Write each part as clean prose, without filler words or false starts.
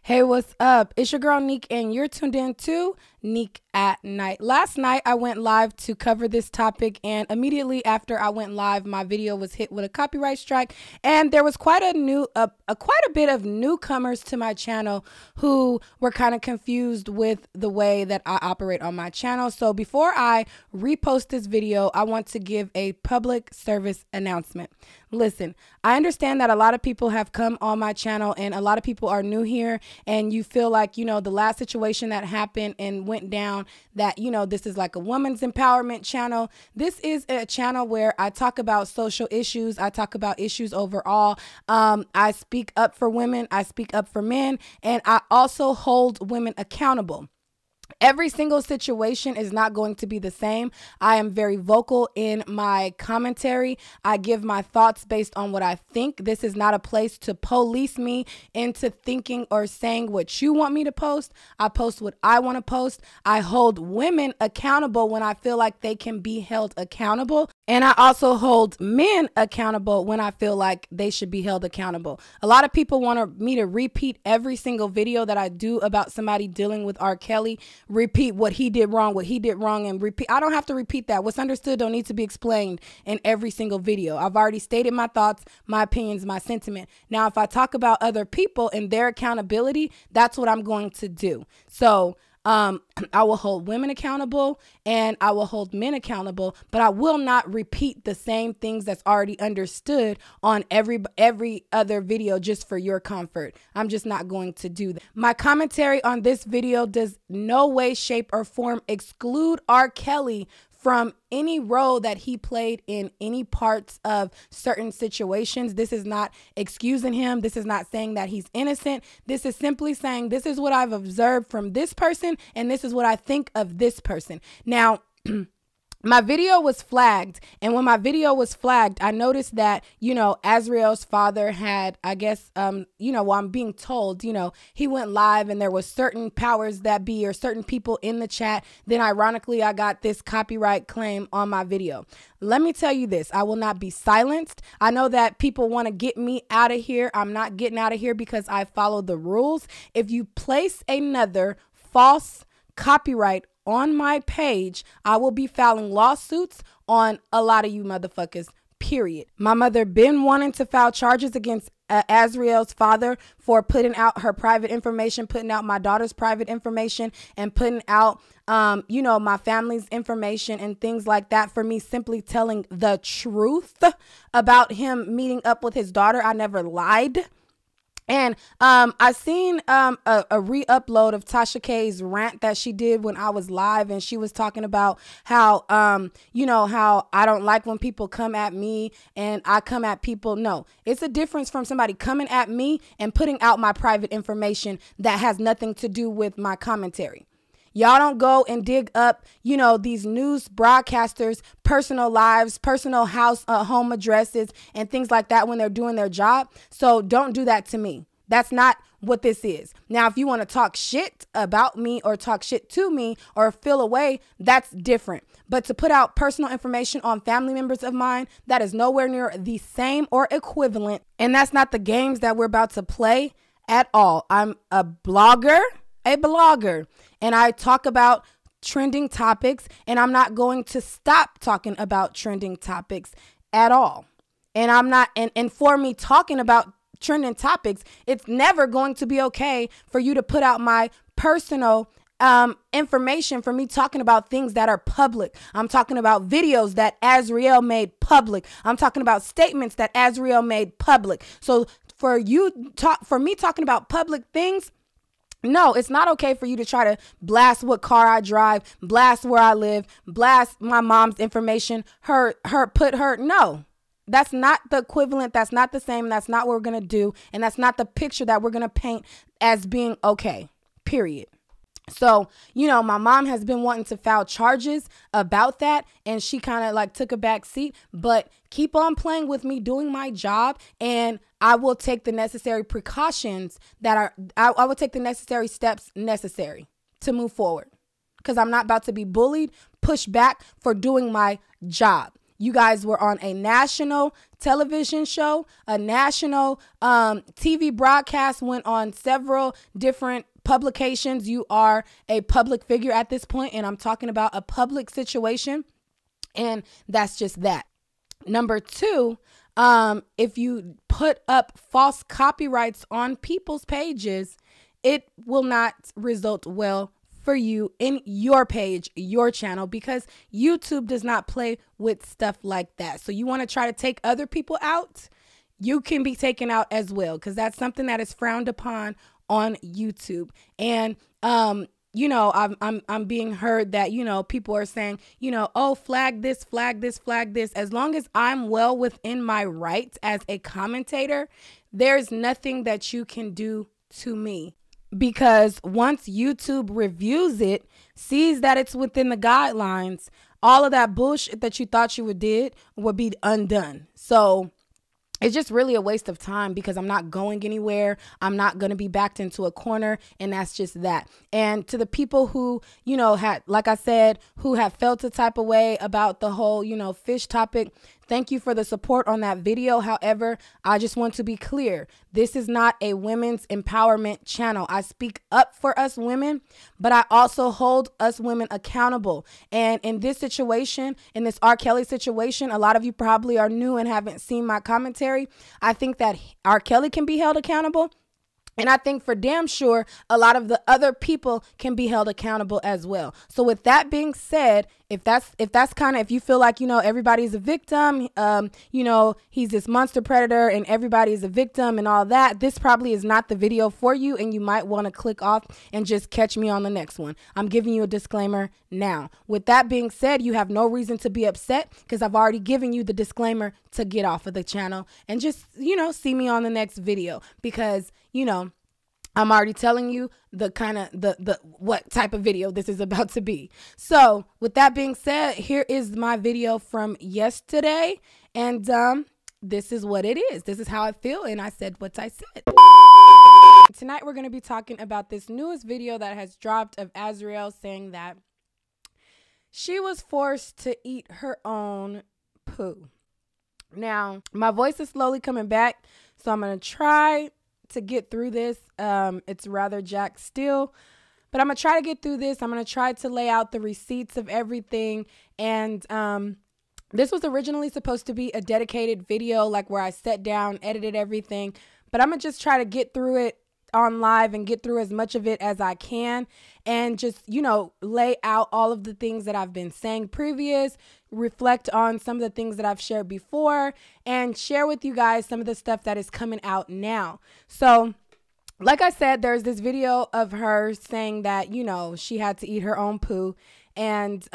Hey, what's up? It's your girl Neek, and you're tuned in to Neek at Night. Last night, I went live to cover this topic, and immediately after I went live, my video was hit with a copyright strike, and there was quite a bit of newcomers to my channel who were kind of confused with the way that I operate on my channel. So before I repost this video, I want to give a public service announcement. Listen, I understand that a lot of people have come on my channel and a lot of people are new here, and you feel like, you know, the last situation that happened and went down, that, you know, this is like a woman's empowerment channel. This is a channel where I talk about social issues. I talk about issues overall. I speak up for women. I speak up for men, and I also hold women accountable. Every single situation is not going to be the same. I am very vocal in my commentary. I give my thoughts based on what I think. This is not a place to police me into thinking or saying what you want me to post. I post what I want to post. I hold women accountable when I feel like they can be held accountable. And I also hold men accountable when I feel like they should be held accountable. A lot of people want me to repeat every single video that I do about somebody dealing with R. Kelly. Repeat what he did wrong, and repeat. I don't have to repeat that. What's understood don't need to be explained in every single video. I've already stated my thoughts, my opinions, my sentiment. Now, if I talk about other people and their accountability, that's what I'm going to do. So I will hold women accountable and I will hold men accountable, but I will not repeat the same things that's already understood on every other video just for your comfort. I'm just not going to do that. My commentary on this video does no way, shape, or form exclude R. Kelly from any role that he played in any parts of certain situations. This is not excusing him. This is not saying that he's innocent. This is simply saying this is what I've observed from this person and this is what I think of this person. Now, my video was flagged, and when my video was flagged, I noticed that, you know, Azriel's father had, I guess, you know, well, I'm being told, you know, he went live and there was certain powers that be or certain people in the chat. Then ironically, I got this copyright claim on my video. Let me tell you this, I will not be silenced. I know that people want to get me out of here. I'm not getting out of here because I follow the rules. If you place another false copyright on my page, I will be filing lawsuits on a lot of you motherfuckers, period. My mother been wanting to file charges against Azriel's father for putting out her private information, putting out my daughter's private information, and putting out, you know, my family's information and things like that for me simply telling the truth about him meeting up with his daughter. I never lied. And I seen a re-upload of Tasha K's rant that she did when I was live, and she was talking about how, you know, how I don't like when people come at me and I come at people. No, it's a difference from somebody coming at me and putting out my private information that has nothing to do with my commentary. Y'all don't go and dig up, you know, these news broadcasters' personal lives, personal home addresses, and things like that when they're doing their job. So don't do that to me. That's not what this is. Now, if you want to talk shit about me or talk shit to me or feel away, that's different. But to put out personal information on family members of mine, that is nowhere near the same or equivalent. And that's not the games that we're about to play at all. I'm a blogger, and I talk about trending topics, and I'm not going to stop talking about trending topics at all. And I'm not, and for me talking about trending topics, it's never going to be okay for you to put out my personal information for me talking about things that are public. I'm talking about videos that Azriel made public. I'm talking about statements that Azriel made public. So for me talking about public things, no, it's not okay for you to try to blast what car I drive, blast where I live, blast my mom's information, no. That's not the equivalent. That's not the same. That's not what we're going to do. And that's not the picture that we're going to paint as being okay, period. So, you know, my mom has been wanting to file charges about that, and she kind of like took a back seat, but keep on playing with me doing my job, and I will take the necessary precautions I will take the necessary steps necessary to move forward, because I'm not about to be bullied, pushed back for doing my job. You guys were on a national television show, a national TV broadcast, went on several different publications. You are a public figure at this point, and I'm talking about a public situation, and that's just that. Number two, if you put up false copyrights on people's pages, it will not result well for you in your page, your channel, because YouTube does not play with stuff like that. So you want to try to take other people out, you can be taken out as well, because that's something that is frowned upon on YouTube. And you know, I'm being heard that, you know, people are saying, you know, oh, flag this, flag this, flag this. As long as I'm well within my rights as a commentator, there's nothing that you can do to me. Because once YouTube reviews it, sees that it's within the guidelines, all of that bullshit that you thought you did would be undone. So it's just really a waste of time, because I'm not going anywhere. I'm not going to be backed into a corner, and that's just that. And to the people who, you know, had, like I said, who have felt a type of way about the whole, you know, fish topic, thank you for the support on that video. However, I just want to be clear. This is not a women's empowerment channel. I speak up for us women, but I also hold us women accountable. And in this situation, in this R. Kelly situation, a lot of you probably are new and haven't seen my commentary. I think that R. Kelly can be held accountable. And I think for damn sure, a lot of the other people can be held accountable as well. So with that being said, if that's kind of, if you feel like, you know, everybody's a victim, you know, he's this monster predator and everybody's a victim and all that, this probably is not the video for you, and you might want to click off and just catch me on the next one. I'm giving you a disclaimer now. With that being said, you have no reason to be upset, because I've already given you the disclaimer to get off of the channel and just, you know, see me on the next video, because, you know, I'm already telling you the kind of the what type of video this is about to be. So with that being said, here is my video from yesterday, and this is what it is. This is how I feel, and I said what I said. Tonight we're going to be talking about this newest video that has dropped of Azriel saying that she was forced to eat her own poo. Now, my voice is slowly coming back, so I'm going to try to get through this. It's rather jacked still, but I'm gonna try to get through this. I'm gonna try to lay out the receipts of everything. And this was originally supposed to be a dedicated video, like where I sat down, edited everything, but I'm gonna just try to get through it on live and get through as much of it as I can, and just, you know, lay out all of the things that I've been saying previous, reflect on some of the things that I've shared before, and share with you guys some of the stuff that is coming out now. So like I said, there's this video of her saying that, you know, she had to eat her own poo. And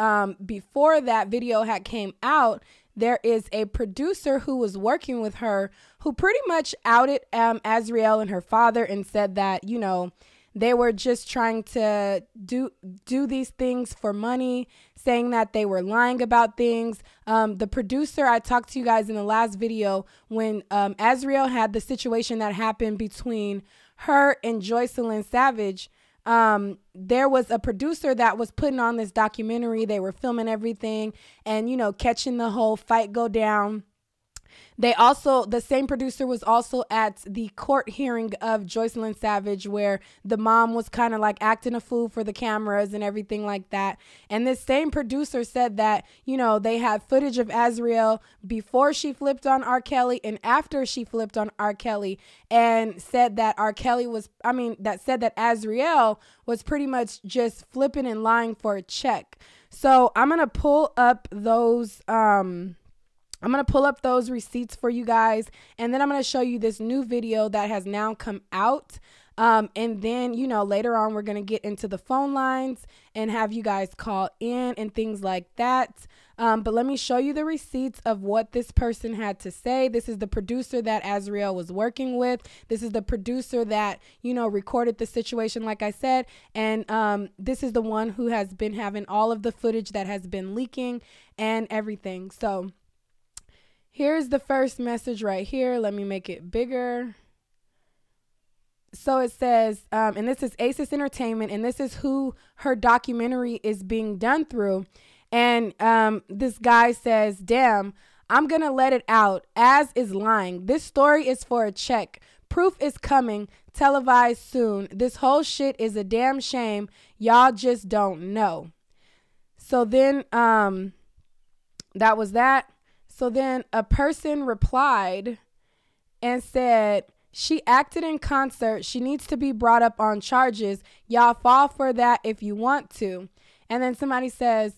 before that video had came out, there is a producer who was working with her who pretty much outed Azriel and her father and said that, you know, they were just trying to do these things for money, saying that they were lying about things. The producer, I talked to you guys in the last video when Azriel had the situation that happened between her and Joycelyn Savage. There was a producer that was putting on this documentary. They were filming everything and, you know, catching the whole fight go down. They also, the same producer was also at the court hearing of Joycelyn Savage, where the mom was kind of like acting a fool for the cameras and everything like that. And this same producer said that, you know, they had footage of Azriel before she flipped on R. Kelly and after she flipped on R. Kelly, and said that R. Kelly was, said that Azriel was pretty much just flipping and lying for a check. So I'm going to pull up those, receipts for you guys, and then I'm going to show you this new video that has now come out. And then, you know, later on, we're going to get into the phone lines and have you guys call in and things like that. But let me show you the receipts of what this person had to say. This is the producer that Azriel was working with. This is the producer that, you know, recorded the situation, like I said. And this is the one who has been having all of the footage that has been leaking and everything. So here's the first message right here. Let me make it bigger. So it says, and this is Aces Entertainment, and this is who her documentary is being done through. And this guy says, damn, I'm going to let it out. Az is lying. This story is for a check. Proof is coming. Televised soon. This whole shit is a damn shame. Y'all just don't know. So then that was that. So then a person replied and said, she acted in concert. She needs to be brought up on charges. Y'all fall for that if you want to. And then somebody says,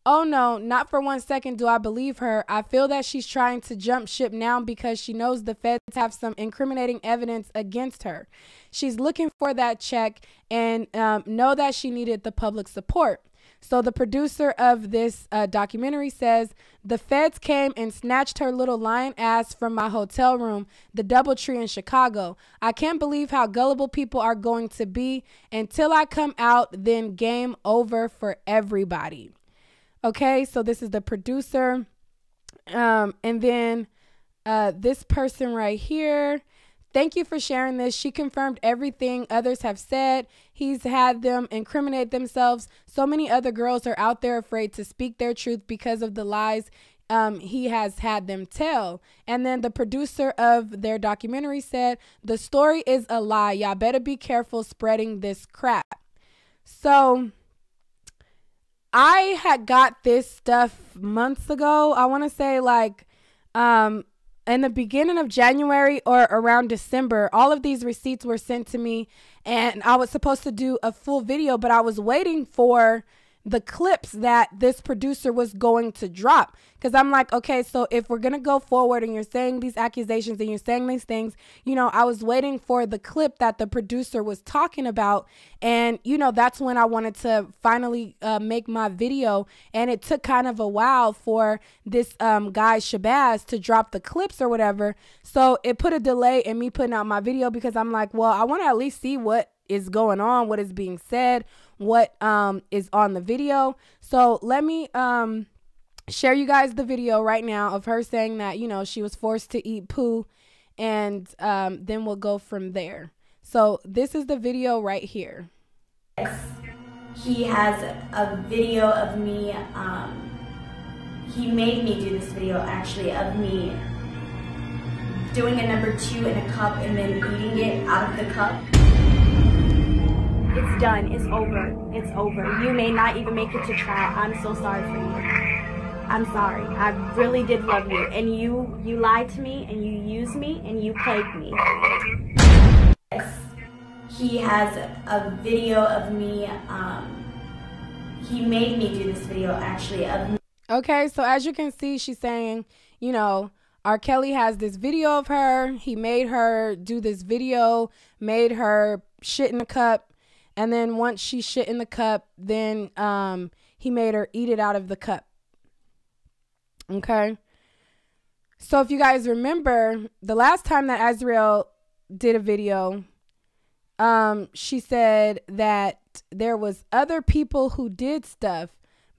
oh no, not for 1 second do I believe her. I feel that she's trying to jump ship now because she knows the feds have some incriminating evidence against her. She's looking for that check and know that she needed the public support. So the producer of this documentary says, the feds came and snatched her little lying ass from my hotel room, the DoubleTree in Chicago. I can't believe how gullible people are going to be. Until I come out, then game over for everybody. Okay, so this is the producer. And then this person right here. Thank you for sharing this. She confirmed everything others have said. He's had them incriminate themselves. So many other girls are out there afraid to speak their truth because of the lies he has had them tell. And then the producer of their documentary said, the story is a lie. Y'all better be careful spreading this crap. So I had got this stuff months ago. I want to say like in the beginning of January or around December. All of these receipts were sent to me and I was supposed to do a full video, but I was waiting for the clips that this producer was going to drop. Because I'm like, okay, so if we're going to go forward and you're saying these accusations and you're saying these things, you know, I was waiting for the clip that the producer was talking about. And, you know, that's when I wanted to finally make my video. And it took kind of a while for this guy Shabazz to drop the clips or whatever. So it put a delay in me putting out my video because I'm like, well, I want to at least see what is going on, what is being said, what is on the video. So let me share you guys the video right now of her saying that, you know, she was forced to eat poo, and then we'll go from there. So this is the video right here. He has a video of me, he made me do this video actually of me doing a number 2 in a cup and then eating it out of the cup. It's done. It's over. It's over. You may not even make it to trial. I'm so sorry for you. I'm sorry. I really did love you. And you lied to me, and you used me, and you plagued me. He has a video of me, he made me do this video actually of me. Okay, so as you can see, she's saying, you know, R. Kelly has this video of her. He made her do this video, made her shit in a cup. And then once she shit in the cup, then he made her eat it out of the cup. Okay. So if you guys remember, the last time that Azriel did a video, she said that there was other people who did stuff,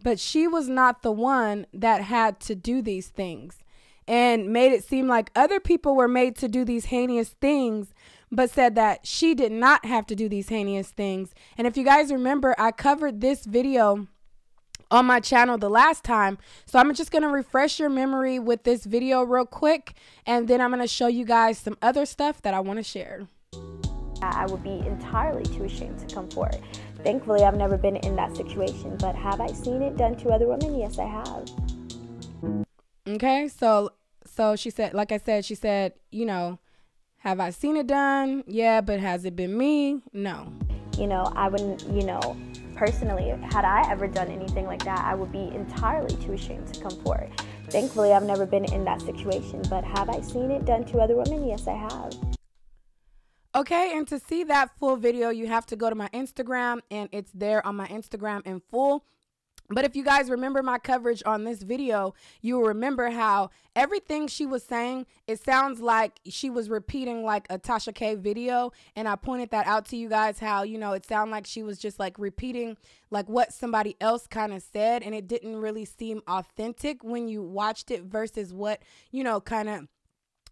but she was not the one that had to do these things, and made it seem like other people were made to do these heinous things, but said that she did not have to do these heinous things. And if you guys remember, I covered this video on my channel the last time. So I'm just going to refresh your memory with this video real quick. And then I'm going to show you guys some other stuff that I want to share. I would be entirely too ashamed to come forward. Thankfully, I've never been in that situation. But have I seen it done to other women? Yes, I have. Okay, so she said, like I said, she said, you know, have I seen it done? Yeah, but has it been me? No. You know, I wouldn't, you know, personally, had I ever done anything like that, I would be entirely too ashamed to come forward. Thankfully, I've never been in that situation, but have I seen it done to other women? Yes, I have. Okay, and to see that full video, you have to go to my Instagram, and it's there on my Instagram in full. But if you guys remember my coverage on this video, you will remember how everything she was saying, it sounds like she was repeating like a Tasha K video. And I pointed that out to you guys, how, you know, it sounded like she was just like repeating like what somebody else kind of said. And it didn't really seem authentic when you watched it versus what, you know, kind of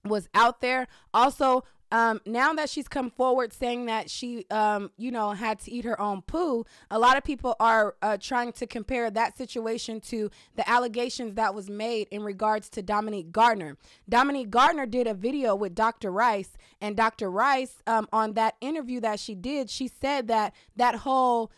was out there. Also, Now that she's come forward saying that she, you know, had to eat her own poo, a lot of people are trying to compare that situation to the allegations that was made in regards to Dominique Gardner. Dominique Gardner did a video with Dr. Rice, and Dr. Rice, on that interview that she did, she said that that whole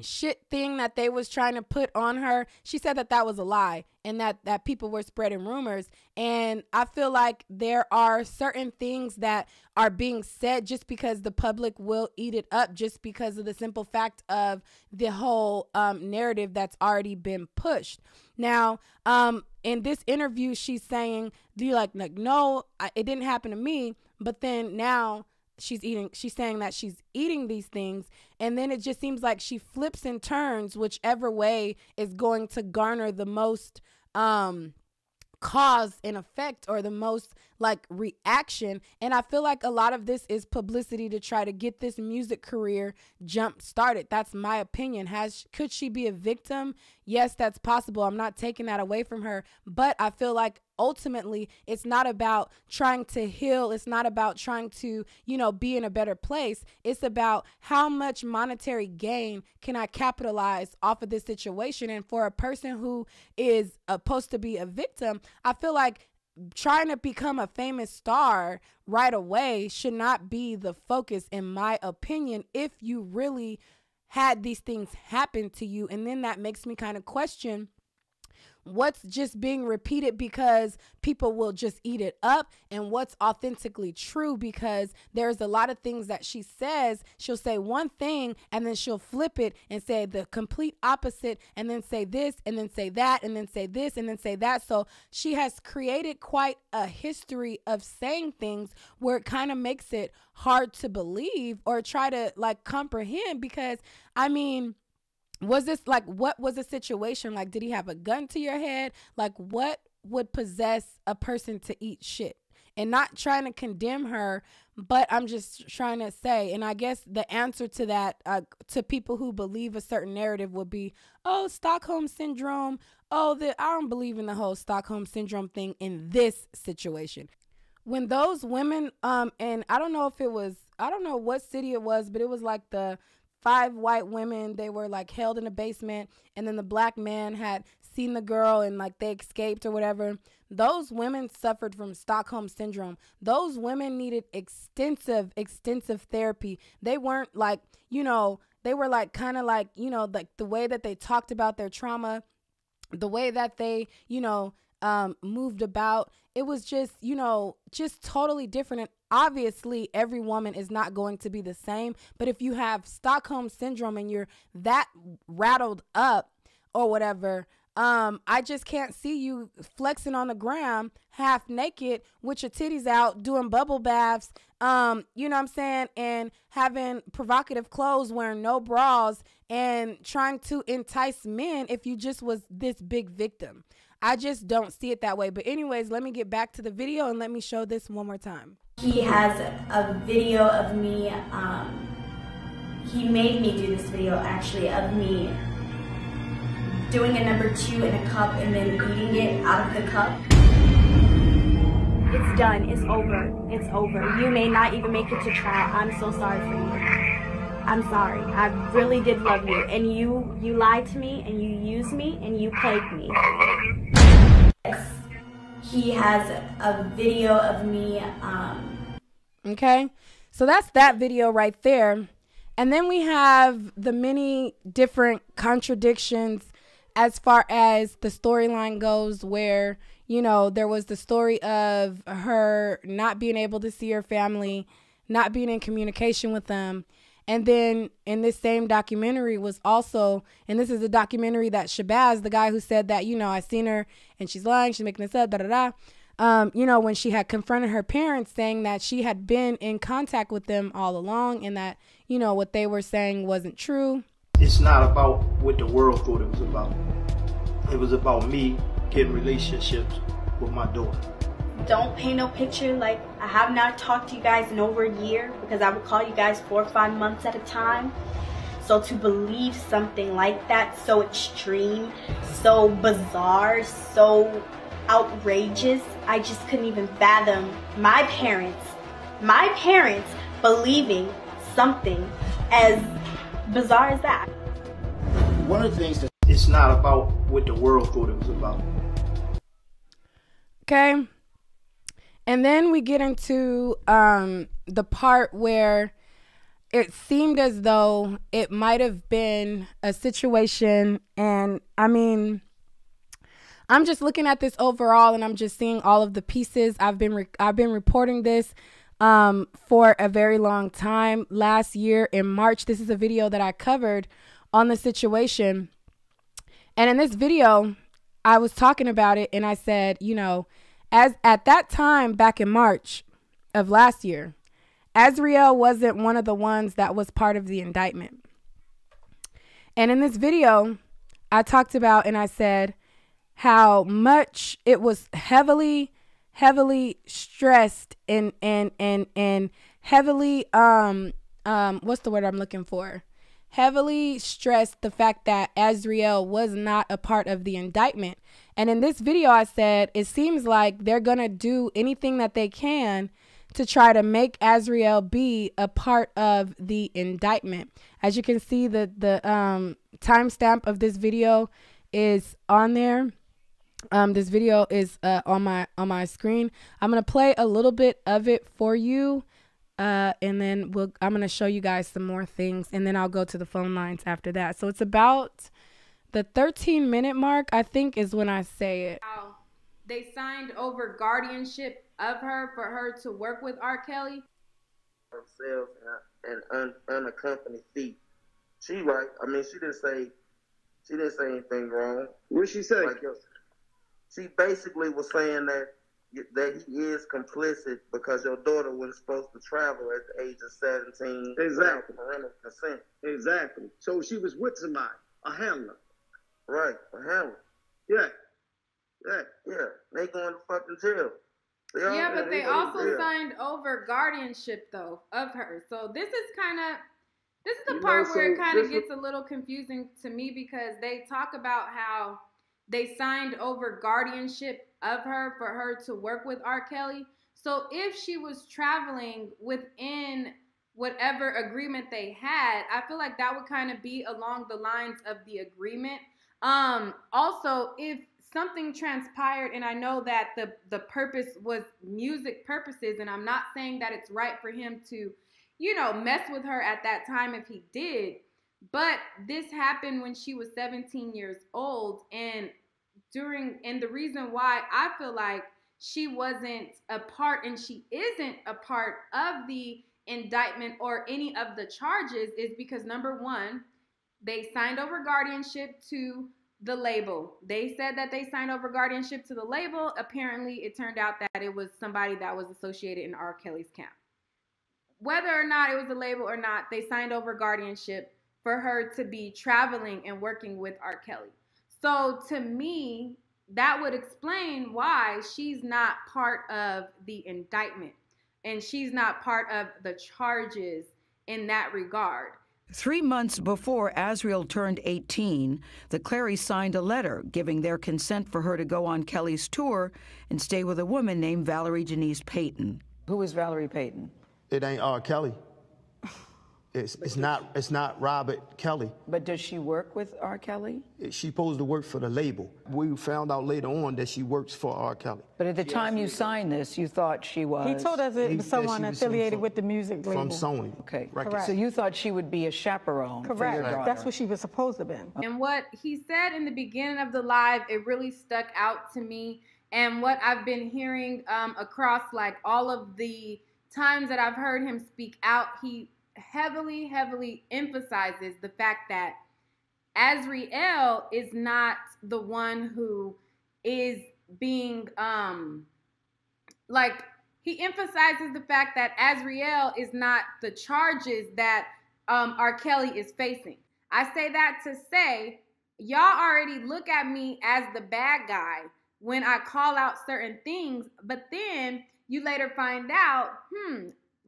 shit thing that they was trying to put on her, she said that that was a lie, and that people were spreading rumors. And I feel like there are certain things that are being said just because the public will eat it up, just because of the simple fact of the whole narrative that's already been pushed. Now, in this interview, she's saying, do you like no, it didn't happen to me. But then now she's saying that she's eating these things, and then it just seems like she flips and turns whichever way is going to garner the most cause and effect, or the most like reaction. And I feel like a lot of this is publicity to try to get this music career jump started. That's my opinion. Could she be a victim? Yes, that's possible. I'm not taking that away from her, but I feel like ultimately it's not about trying to heal. It's not about trying to, you know, be in a better place. It's about how much monetary gain can I capitalize off of this situation. And for a person who is supposed to be a victim, I feel like trying to become a famous star right away should not be the focus, in my opinion, if you really had these things happen to you. And then that makes me kind of question what's just being repeated because people will just eat it up, and what's authentically true, because there's a lot of things that she says. She'll say one thing and then she'll flip it and say the complete opposite, and then say this and then say that and then say this and then say that. So she has created quite a history of saying things where it kind of makes it hard to believe or try to like comprehend, because I mean, was this like, what was the situation? Like, did he have a gun to your head? Like, what would possess a person to eat shit? And not trying to condemn her, but I'm just trying to say, and I guess the answer to that, to people who believe a certain narrative would be, oh, Stockholm Syndrome. Oh, I don't believe in the whole Stockholm Syndrome thing in this situation. When those women, and I don't know if it was, I don't know what city it was, but it was like the 5 white women, they were like held in a basement, and then the black man had seen the girl and like they escaped or whatever. Those women suffered from Stockholm Syndrome. Those women needed extensive therapy. They weren't like, you know, they were like kind of like, you know, like the way that they talked about their trauma, the way that they, you know, moved about. It was just, you know, just totally different. And obviously every woman is not going to be the same, but if you have Stockholm Syndrome and you're that rattled up or whatever, I just can't see you flexing on the ground half naked with your titties out, doing bubble baths, you know what I'm saying, and having provocative clothes, wearing no bras, and trying to entice men if you just was this big victim. I just don't see it that way. But anyways, let me get back to the video and let me show this one more time. He has a video of me, he made me do this video actually of me doing a number 2 in a cup and then eating it out of the cup. It's done, it's over, it's over. You may not even make it to trial. I'm so sorry for you. I'm sorry, I really did love you, and you lied to me, and you used me, and you plagued me. He has a video of me. Okay, so that's that video right there. And then we have the many different contradictions as far as the storyline goes, where, you know, there was the story of her not being able to see her family, not being in communication with them. And then in this same documentary was also, and this is a documentary that Shabazz, the guy who said that, you know, I seen her and she's lying, she's making this up, you know, when she had confronted her parents, saying that she had been in contact with them all along, and that, you know, what they were saying wasn't true. It's not about what the world thought it was about. It was about me getting relationships with my daughter. Don't paint no picture. Like, I have not talked to you guys in over a year, because I would call you guys 4 or 5 months at a time. So to believe something like that, so extreme, so bizarre, so outrageous, I just couldn't even fathom my parents My parents believing something as bizarre as that. One of the things that it's not about what the world thought it was about. Okay. And then we get into the part where it seemed as though it might have been a situation. And I mean, I'm just looking at this overall and I'm just seeing all of the pieces. I've been reporting this for a very long time. Last year in March, this is a video that I covered on the situation. And in this video, I was talking about it and I said, you know, as at that time back in March of last year, Azriel wasn't one of the ones that was part of the indictment. And in this video, I talked about and I said how much it was heavily stressed and heavily what's the word I'm looking for? Heavily stressed the fact that Azriel was not a part of the indictment. And in this video, I said, it seems like they're going to do anything that they can to try to make Azriel be a part of the indictment. As you can see, the timestamp of this video is on there. This video is on my screen. I'm going to play a little bit of it for you. And then I'm going to show you guys some more things, and then I'll go to the phone lines after that. So it's about the 13-minute mark, I think, is when I say it. They signed over guardianship of her for her to work with R. Kelly. Herself and unaccompanied feet. She right. I mean, she didn't say anything wrong. What did she say? Like, she basically was saying that he is complicit because your daughter was supposed to travel at the age of 17 without parental consent. Exactly. So she was with somebody, a handler. Right, a handler. Yeah. They going to fucking jail. Yeah, but they also signed over guardianship though of her. So this is the part where it kind of gets a little confusing to me, because they talk about how they signed over guardianship of her for her to work with R. Kelly. So if she was traveling within whatever agreement they had, I feel like that would kind of be along the lines of the agreement. Also, if something transpired, and I know that the purpose was music purposes, and I'm not saying that it's right for him to, you know, mess with her at that time if he did, but this happened when she was 17 years old, and the reason why I feel like she wasn't a part and she isn't a part of the indictment or any of the charges is because, number one, they signed over guardianship to the label. They said that they signed over guardianship to the label. Apparently, it turned out that it was somebody that was associated in R. Kelly's camp. Whether or not it was a label or not, they signed over guardianship for her to be traveling and working with R. Kelly. So to me, that would explain why she's not part of the indictment and she's not part of the charges in that regard. 3 months before Azriel turned 18, the Clarys signed a letter giving their consent for her to go on Kelly's tour and stay with a woman named Valerie Janice Payton. Who is Valerie Payton? It ain't R. Kelly. It's not Robert Kelly. But does she work with R. Kelly? She's supposed to work for the label. We found out later on that she works for R. Kelly. But at the time you signed this, you thought she was... He told us it was someone affiliated with the music label. From Sony. Okay. Correct. So you thought she would be a chaperone for your daughter. That's what she was supposed to have been. And what he said in the beginning of the live, it really stuck out to me. And what I've been hearing across like all of the times that I've heard him speak out, he heavily emphasizes the fact that Azriel is not the one who is being he emphasizes the fact that Azriel is not the charges that R. Kelly is facing. I say that to say y'all already look at me as the bad guy when I call out certain things, but then you later find out,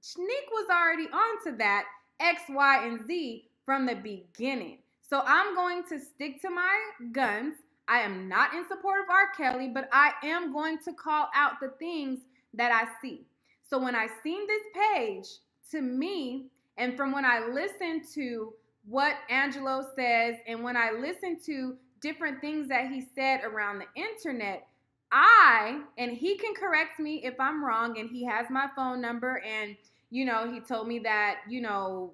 Shanique was already onto that X, Y, and Z from the beginning. So I'm going to stick to my guns. I am not in support of R. Kelly, but I am going to call out the things that I see. So when I seen this page, to me, and from when I listened to what Angelo says and when I listened to different things that he said around the internet, and he can correct me if I'm wrong, and he has my phone number, and, you know, he told me that, you know,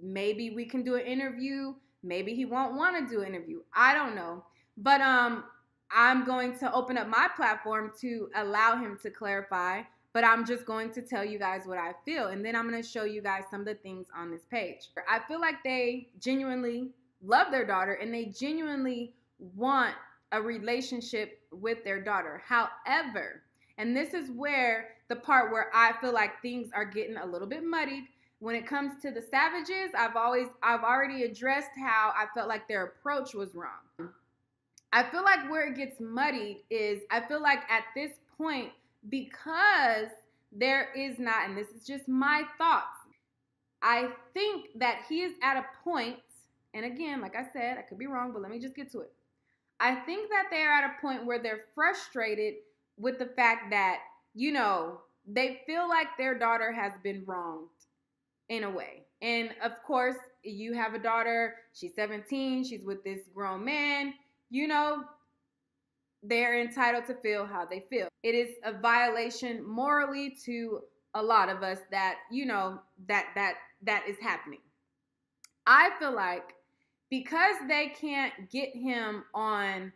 maybe we can do an interview. Maybe he won't want to do an interview. I don't know. But I'm going to open up my platform to allow him to clarify. But I'm just going to tell you guys what I feel. And then I'm going to show you guys some of the things on this page. I feel like they genuinely love their daughter and they genuinely want a relationship with their daughter. However, and this is where the part where I feel like things are getting a little bit muddied. When it comes to the Savages, I've already addressed how I felt like their approach was wrong. I feel like where it gets muddied is, I feel like at this point, because there is not, and this is just my thoughts, I think that he is at a point, and again, like I said, I could be wrong, but let me just get to it. I think that they're at a point where they're frustrated with the fact that, you know, they feel like their daughter has been wronged in a way. And of course, you have a daughter, she's 17, she's with this grown man, you know, they're entitled to feel how they feel. It is a violation morally to a lot of us that, you know, that is happening. I feel like because they can't get him on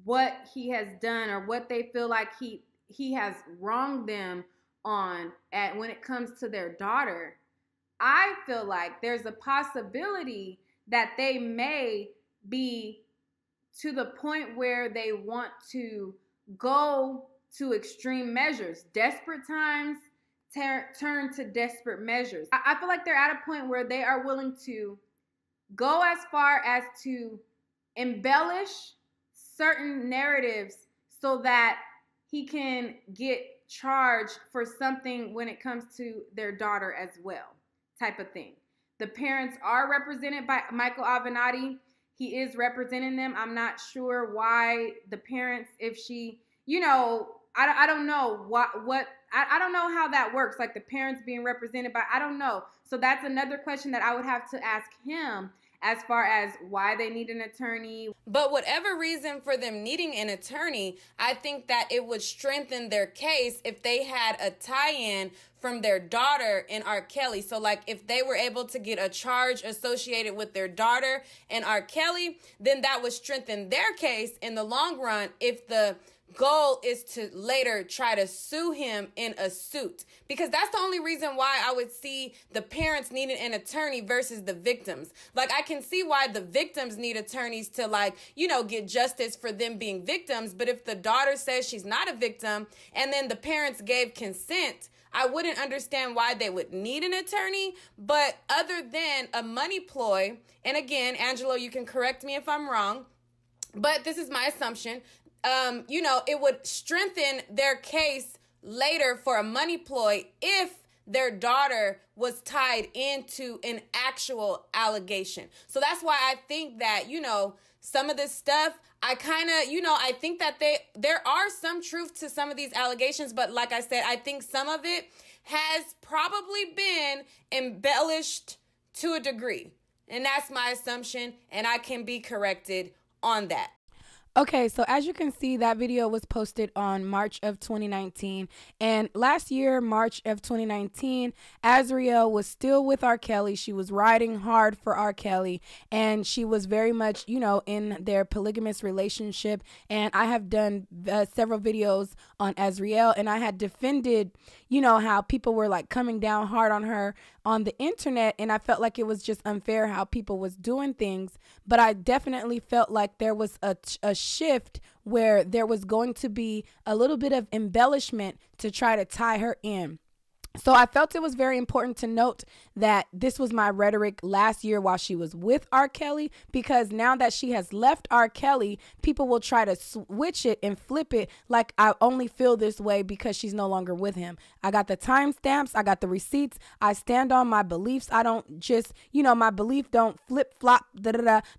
what he has done or what they feel like he has wronged them on when it comes to their daughter, I feel like there's a possibility that they may be to the point where they want to go to extreme measures. Desperate times turn to desperate measures. I feel like they're at a point where they are willing to go as far as to embellish certain narratives so that he can get charged for something when it comes to their daughter as well, type of thing. The parents are represented by Michael Avenatti. He is representing them. I'm not sure why the parents, if she, you know, I don't know I don't know how that works, like the parents being represented by, I don't know. So that's another question that I would have to ask him as far as why they need an attorney. But whatever reason for them needing an attorney, I think that it would strengthen their case if they had a tie-in from their daughter and R. Kelly. So like if they were able to get a charge associated with their daughter and R. Kelly, then that would strengthen their case in the long run if the goal is to later try to sue him in a suit. Because that's the only reason why I would see the parents needing an attorney versus the victims. Like I can see why the victims need attorneys to, like, you know, get justice for them being victims. But if the daughter says she's not a victim and then the parents gave consent, I wouldn't understand why they would need an attorney. But other than a money ploy, and again, Angelo, you can correct me if I'm wrong, but this is my assumption, you know, it would strengthen their case later for a money ploy if their daughter was tied into an actual allegation. So that's why I think that, you know, some of this stuff, I kind of, you know, I think that there are some truth to some of these allegations, but like I said, I think some of it has probably been embellished to a degree. And that's my assumption, and I can be corrected on that. Okay, so as you can see, that video was posted on March of 2019. And last year, March of 2019, Azriel was still with R. Kelly. She was riding hard for R. Kelly. And she was very much, you know, in their polygamous relationship. And I have done several videos on Azriel. And I had defended, you know, how people were like coming down hard on her on the internet. And I felt like it was just unfair how people was doing things. But I definitely felt like there was a shift where there was going to be a little bit of embellishment to try to tie her in. So I felt it was very important to note that this was my rhetoric last year while she was with R. Kelly, because now that she has left R. Kelly, people will try to switch it and flip it like I only feel this way because she's no longer with him. I got the timestamps. I got the receipts. I stand on my beliefs. I don't just, my belief don't flip flop,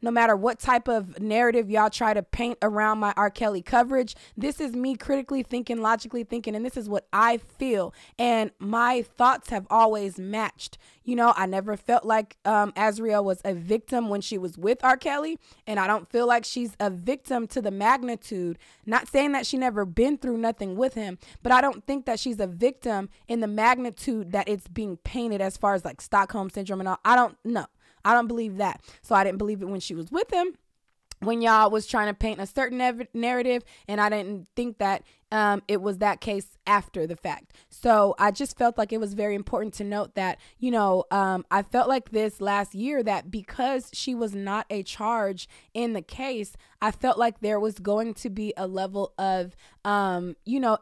no matter what type of narrative y'all try to paint around my R. Kelly coverage. This is me critically thinking, logically thinking, and this is what I feel. And my thoughts have always matched. I never felt like Azriel was a victim when she was with R. Kelly, and I don't feel like she's a victim to the magnitude. Not saying that she never been through nothing with him, but I don't think that she's a victim in the magnitude that it's being painted as far as like Stockholm Syndrome and all. I don't know. I don't believe that. So I didn't believe it when she was with him, when y'all was trying to paint a certain narrative, and I didn't think that it was that case after the fact. So I just felt like it was very important to note that, I felt like this last year that because she was not a charge in the case, I felt like there was going to be a level of,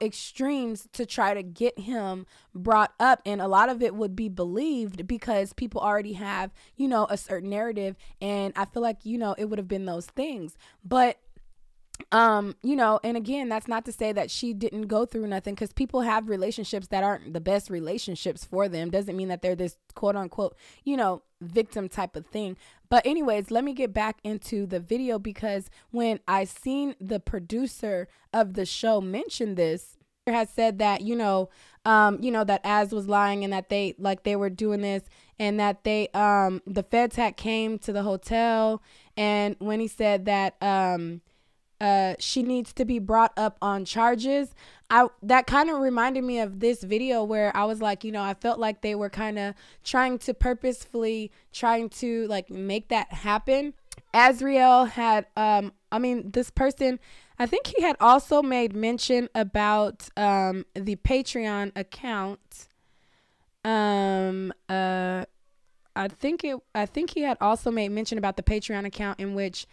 extremes to try to get him brought up. And a lot of it would be believed because people already have, a certain narrative. And I feel like, it would have been those things. But and again, that's not to say that she didn't go through nothing, because people have relationships that aren't the best relationships for them. Doesn't mean that they're this quote unquote, victim type of thing. But anyways, let me get back into the video, because when I seen the producer of the show mention this, had said that, that Az was lying, and that they were doing this, and that the feds had came to the hotel. And when he said that, she needs to be brought up on charges, that kind of reminded me of this video where I was like, I felt like they were kind of trying to purposefully like make that happen. Azriel had, this person, I think he had also made mention about the Patreon account. I think he had also made mention about the Patreon account in which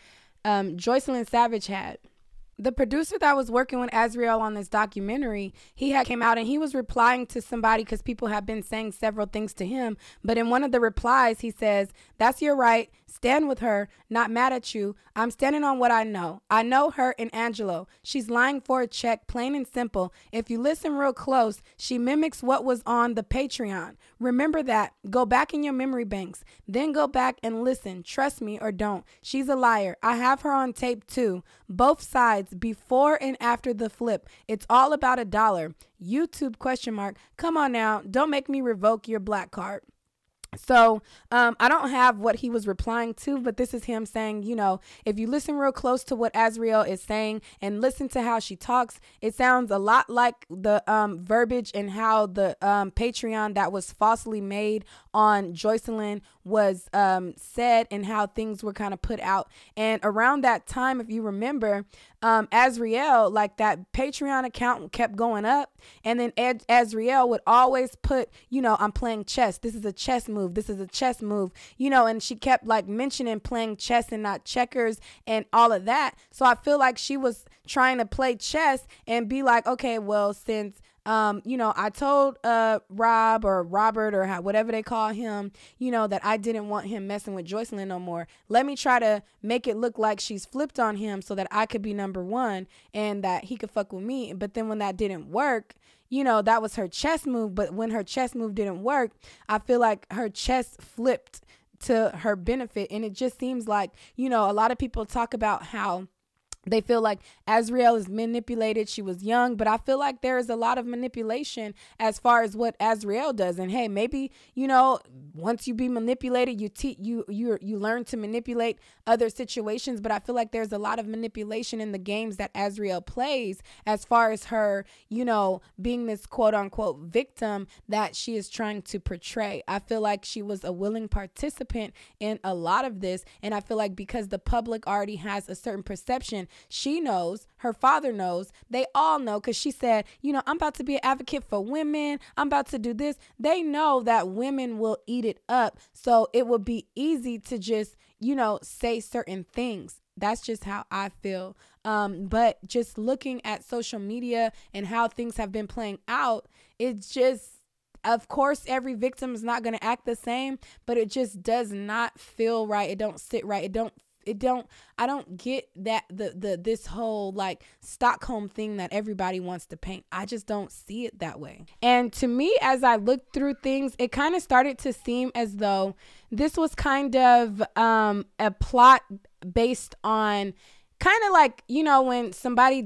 Joycelyn Savage had. The producer that was working with Azriel on this documentary, he had came out and he was replying to somebody, because people have been saying several things to him. But in one of the replies, he says, "That's your right. Stand with her. Not mad at you. I'm standing on what I know. I know her and Angelo. She's lying for a check, plain and simple. If you listen real close, she mimics what was on the Patreon. Remember that. Go back in your memory banks. Then go back and listen. Trust me or don't. She's a liar. I have her on tape too. Both sides, before and after the flip. It's all about $1. YouTube ? Come on now. Don't make me revoke your black card." So I don't have what he was replying to, but this is him saying, if you listen real close to what Azriel is saying and listen to how she talks, it sounds a lot like the verbiage and how the Patreon that was falsely made on Joycelyn was said, and how things were kind of put out. And around that time, if you remember, Azriel, like that Patreon account kept going up, and then Azriel would always put, I'm playing chess. This is a chess move. This is a chess move, and she kept like mentioning playing chess and not checkers and all of that. So I feel like she was trying to play chess and be like, okay, well, since I told Rob or Robert or whatever they call him, that I didn't want him messing with Joycelyn no more. Let me try to make it look like she's flipped on him so that I could be number one and that he could fuck with me. But then when that didn't work, that was her chess move. But when her chess move didn't work, I feel like her chess flipped to her benefit. And it just seems like, a lot of people talk about how they feel like Azriel is manipulated. She was young, but I feel like there is a lot of manipulation as far as what Azriel does. And hey, maybe, once you be manipulated, you learn to manipulate other situations. But I feel like there's a lot of manipulation in the games that Azriel plays as far as her, being this quote unquote victim that she is trying to portray. I feel like she was a willing participant in a lot of this. And I feel like because the public already has a certain perception, she knows, her father knows, they all know, because she said, I'm about to be an advocate for women. I'm about to do this. They know that women will eat it up. So it would be easy to just, say certain things. That's just how I feel. But just looking at social media and how things have been playing out, it's just, of course, every victim is not going to act the same, but it just does not feel right. It don't sit right. I don't get that this whole like Stockholm thing that everybody wants to paint. I just don't see it that way. And to me, as I looked through things, it kind of started to seem as though this was kind of a plot based on kind of like, you know, when somebody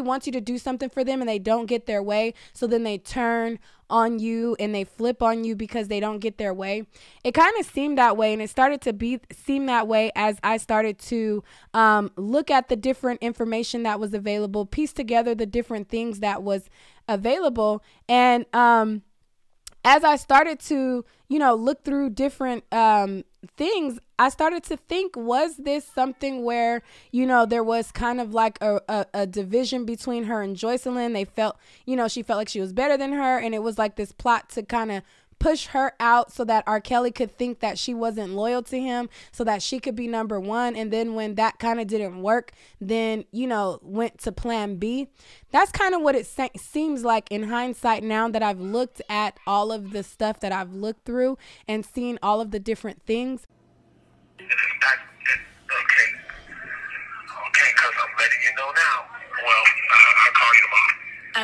wants you to do something for them and they don't get their way, so then they turn on you and they flip on you because they don't get their way. It kind of seemed that way, and it started to seem that way as I started to look at the different information that was available, piece together the different things that was available, and as I started to, you know, look through different things, I started to think, was this something where, you know, there was kind of like a division between her and Joycelyn? They felt, you know, she felt like she was better than her, and it was like this plot to kind of push her out so that R. Kelly could think that she wasn't loyal to him, so that she could be number one. And then when that kind of didn't work, then, you know, went to plan B. That's kind of what it seems like in hindsight, now that I've looked at all of the stuff that I've looked through and seen all of the different things. Okay, because I'm letting you know now. Well, I'll call you tomorrow.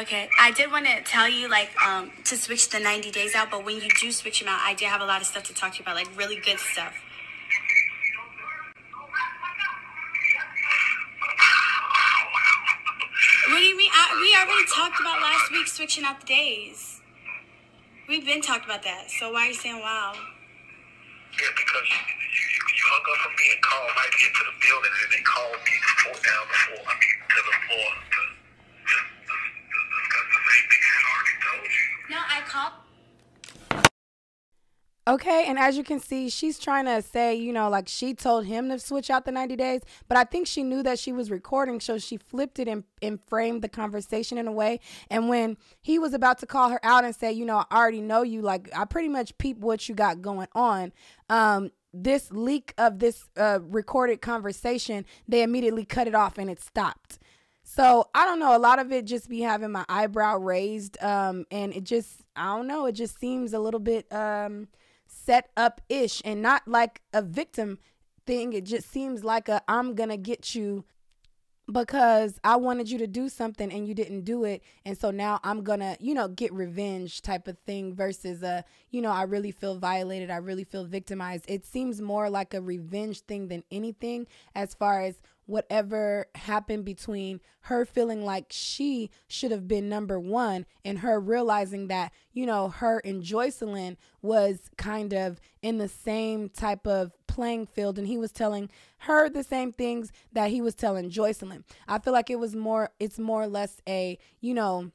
Okay, I did want to tell you, like, to switch the 90 days out, but when you do switch them out, I do have a lot of stuff to talk to you about, like really good stuff. What do you mean? We already talked about last week switching out the days. We've been talking about that, so why are you saying wow? Yeah, because you hung up on me and called right here to the building, and they called me to the floor to discuss the same thing I had already told you. No, I called. Okay, and as you can see, she's trying to say, you know, like she told him to switch out the 90 days, but I think she knew that she was recording, so she flipped it and framed the conversation in a way. And when he was about to call her out and say, you know, I already know you, like I pretty much peep what you got going on, this leak of this recorded conversation, they immediately cut it off and it stopped. So I don't know, a lot of it just be having my eyebrow raised, and it just, I don't know, it just seems a little bit set up ish and not like a victim thing. It just seems like a I'm gonna get you because I wanted you to do something and you didn't do it, and so now I'm gonna, you know, get revenge type of thing, versus you know, I really feel violated, I really feel victimized. It seems more like a revenge thing than anything, as far as whatever happened between her feeling like she should have been number one and her realizing that, you know, her and Joycelyn was kind of in the same type of playing field, and he was telling her the same things that he was telling Joycelyn. I feel like it's more or less a, you know,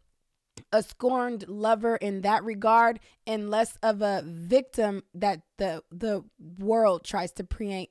a scorned lover in that regard, and less of a victim that the world tries to paint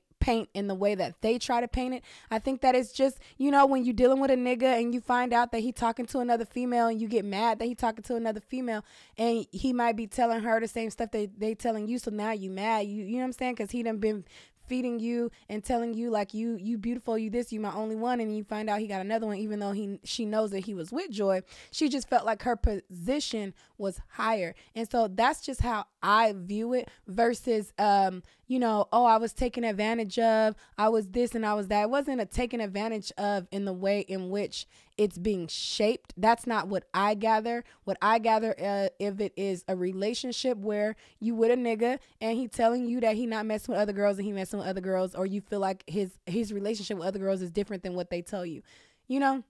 in the way that they try to paint it. I think that it's just, you know, when you're dealing with a nigga and you find out that he talking to another female and you get mad that he talking to another female, and he might be telling her the same stuff they telling you, so now you mad, you know what I'm saying, because he done been feeding you and telling you like you beautiful, you this, you my only one, and you find out he got another one, even though she knows that he was with Joy. She just felt like her position was higher, and so that's just how I view it, versus you know, oh, I was taken advantage of, I was this and I was that. It wasn't a taken advantage of in the way in which it's being shaped. That's not what I gather. What I gather, if it is a relationship where you with a nigga and he telling you that he not messing with other girls and he messing with other girls, or you feel like his relationship with other girls is different than what they tell you, you know,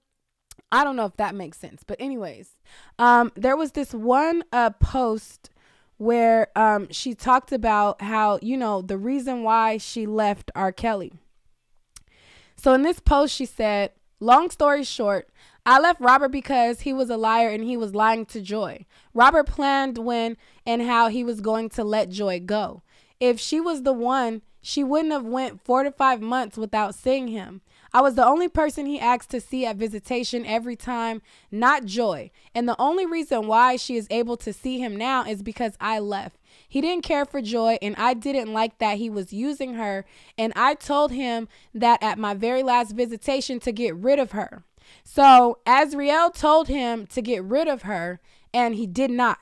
I don't know if that makes sense. But anyways, there was this one post where she talked about how, you know, the reason why she left R. Kelly. So in this post, she said, long story short, I left Robert because he was a liar and he was lying to Joy. Robert planned when and how he was going to let Joy go. If she was the one, she wouldn't have went 4 to 5 months without seeing him. I was the only person he asked to see at visitation every time, not Joy. And the only reason why she is able to see him now is because I left. He didn't care for Joy, and I didn't like that he was using her. And I told him that at my very last visitation to get rid of her. So Azriel told him to get rid of her, and he did not.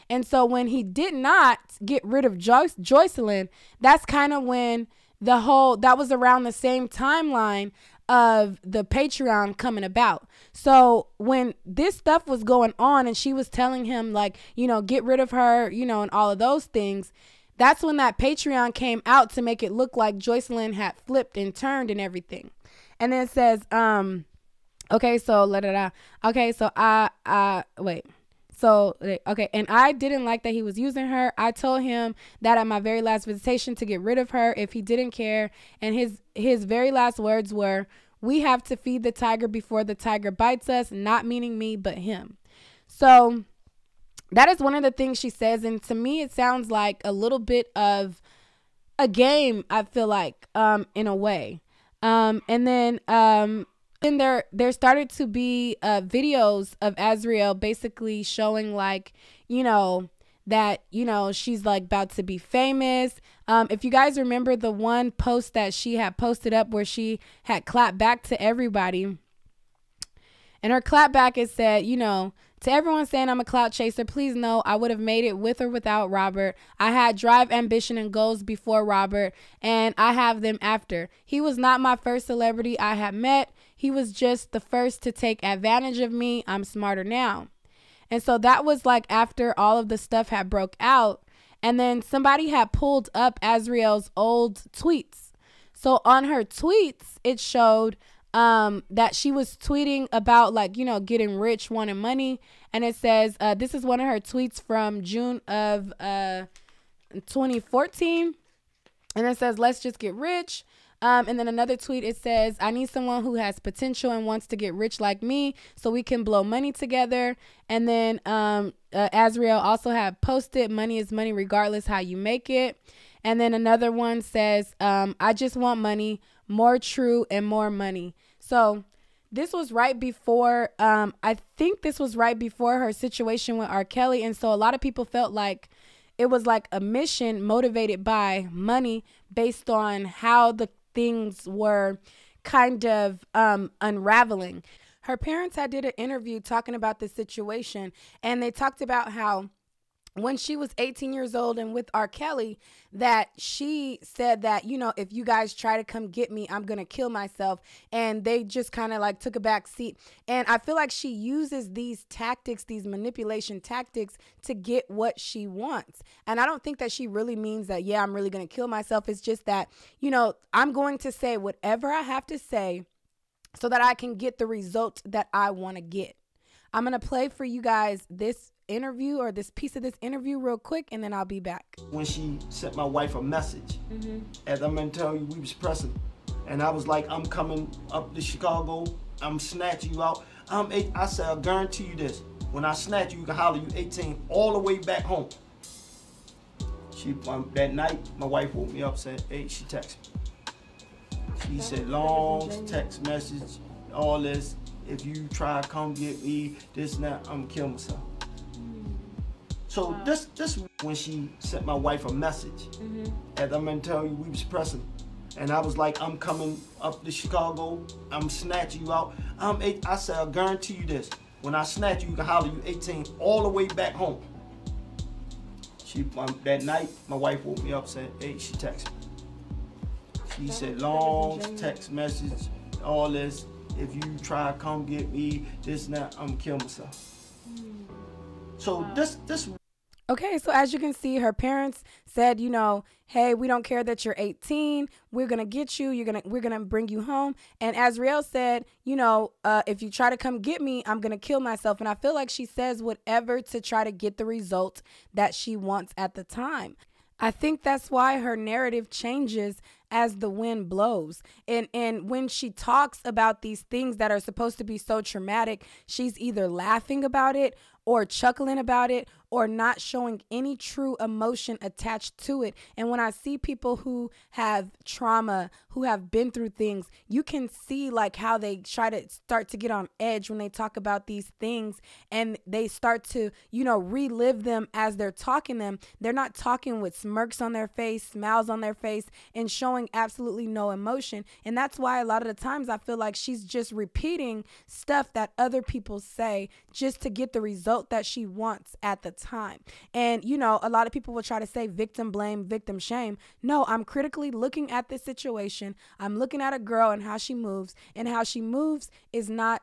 And so when he did not get rid of Joycelyn, that's kind of when that was around the same timeline of the Patreon coming about. So when this stuff was going on and she was telling him, like, you know, get rid of her, you know, and all of those things, that's when that Patreon came out to make it look like Joycelyn had flipped and turned and everything. And then it says, okay, so okay, so and I didn't like that he was using her. I told him that at my very last visitation to get rid of her if he didn't care. And his very last words were, "We have to feed the tiger before the tiger bites us," not meaning me, but him. So that is one of the things she says. And to me, it sounds like a little bit of a game, I feel like, in a way. And then there started to be videos of Azriel basically showing, like, you know, that, you know, she's like about to be famous. If you guys remember the one post that she had posted up where she had clapped back to everybody, and her clap back, it said, you know, "To everyone saying I'm a clout chaser, please know I would have made it with or without Robert. I had drive, ambition, and goals before Robert, and I have them after. He was not my first celebrity I had met. He was just the first to take advantage of me. I'm smarter now." And so that was like after all of the stuff had broke out. And then somebody had pulled up Azriel's old tweets. So on her tweets, it showed that she was tweeting about, like, you know, getting rich, wanting money. And it says, this is one of her tweets from June of 2014. And it says, "Let's just get rich." And then another tweet, it says, "I need someone who has potential and wants to get rich like me so we can blow money together." And then Azriel also had posted, "Money is money regardless how you make it." And then another one says, "I just want money, more true and more money." So this was right before, I think this was right before her situation with R. Kelly. And so a lot of people felt like it was like a mission motivated by money based on how the things were kind of unraveling. Her parents had did an interview talking about this situation, and they talked about how when she was 18 years old and with R. Kelly, that she said that, you know, "If you guys try to come get me, I'm going to kill myself." And they just kind of like took a back seat. And I feel like she uses these tactics, these manipulation tactics, to get what she wants. And I don't think that she really means that, yeah, I'm really going to kill myself. It's just that, you know, I'm going to say whatever I have to say so that I can get the result that I want to get. I'm going to play for you guys this interview, or this piece of this interview, real quick, and then I'll be back. When she sent my wife a message, as I'm gonna tell you, we was pressing, and I was like, "I'm coming up to Chicago, I'm snatching you out." I said, "I guarantee you this, when I snatch you, you can holler, you 18, all the way back home." That night, my wife woke me up, said, "Hey," she texted me. She said, "Long text message, all this, if you try to come get me, this and that, I'm gonna kill myself." So this when she sent my wife a message, as I'm gonna tell you, we was pressing, and I was like, "I'm coming up to Chicago, I'm snatching you out." I said, "I guarantee you this, when I snatch you, you can holler, you 18, all the way back home." That night, my wife woke me up, said, "Hey," she texted me. She said, "Long text message, all this, if you try to come get me, this and that, I'm gonna kill myself." So this. Okay, so as you can see, her parents said, you know, "Hey, we don't care that you're 18. We're gonna get you. We're gonna bring you home." And Azriel said, you know, "If you try to come get me, I'm gonna kill myself." And I feel like she says whatever to try to get the result that she wants at the time. I think that's why her narrative changes as the wind blows. And when she talks about these things that are supposed to be so traumatic, she's either laughing about it or chuckling about it, or not showing any true emotion attached to it. And when I see people who have trauma, who have been through things, you can see like how they try to start to get on edge when they talk about these things, and they start to, you know, relive them as they're talking them. They're not talking with smirks on their face, smiles on their face, and showing showing absolutely no emotion. And that's why a lot of the times I feel like she's just repeating stuff that other people say just to get the result that she wants at the time. And, you know, a lot of people will try to say victim blame, victim shame. No, I'm critically looking at this situation. I'm looking at a girl and how she moves, and how she moves is not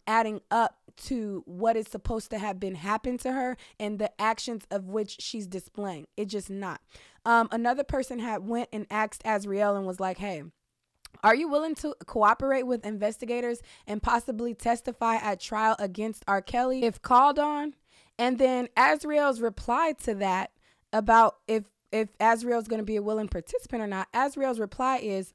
adding up to what is supposed to have been happened to her and the actions of which she's displaying. It's just not. Another person had went and asked Azriel and was like, hey, are you willing to cooperate with investigators and possibly testify at trial against R. Kelly if called on? And then Azriel's reply to that about if Azriel's going to be a willing participant or not, Azriel's reply is,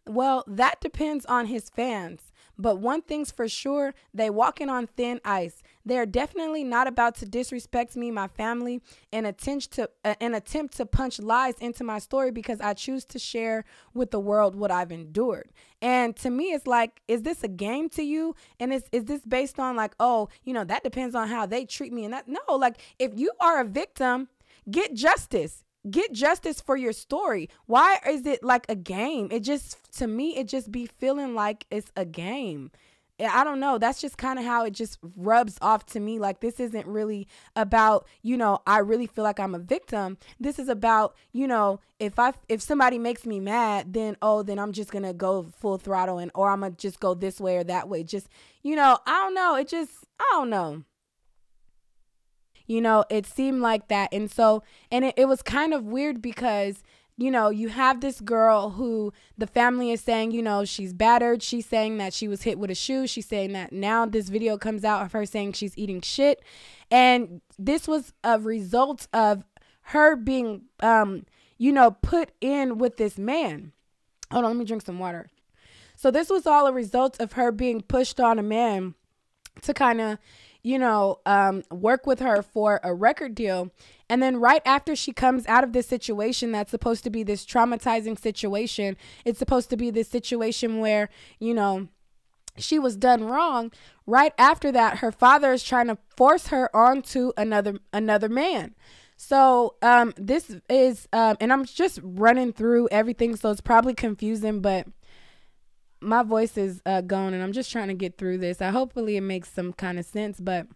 well, that depends on his fans. But one thing's for sure, they walking on thin ice. They're definitely not about to disrespect me, my family, and attempt to punch lies into my story because I choose to share with the world what I've endured. And to me, it's like, is this a game to you? And is this based on like, oh, you know, that depends on how they treat me? And that, no, like if you are a victim, get justice. Get justice for your story. Why is it like a game? It just, to me, it just be feeling like it's a game. I don't know. That's just kind of how it just rubs off to me. Like, this isn't really about, you know, I really feel like I'm a victim. This is about, you know, if somebody makes me mad, then I'm just going to go full throttle or I'm going to just go this way or that way. Just, you know, I don't know. I don't know. You know, it seemed like that. And so, and it was kind of weird because, you know, you have this girl who the family is saying, you know, she's battered. She's saying that she was hit with a shoe. She's saying that now this video comes out of her saying she's eating shit. And this was a result of her being, you know, put in with this man. Hold on, let me drink some water. So this was all a result of her being pushed on a man to kind of, you know, work with her for a record deal. And then right after she comes out of this situation that's supposed to be this traumatizing situation, it's supposed to be this situation where, you know, she was done wrong. Right after that, her father is trying to force her onto another man. So this is, and I'm just running through everything, so it's probably confusing, but my voice is gone and I'm just trying to get through this. Hopefully it makes some kind of sense, but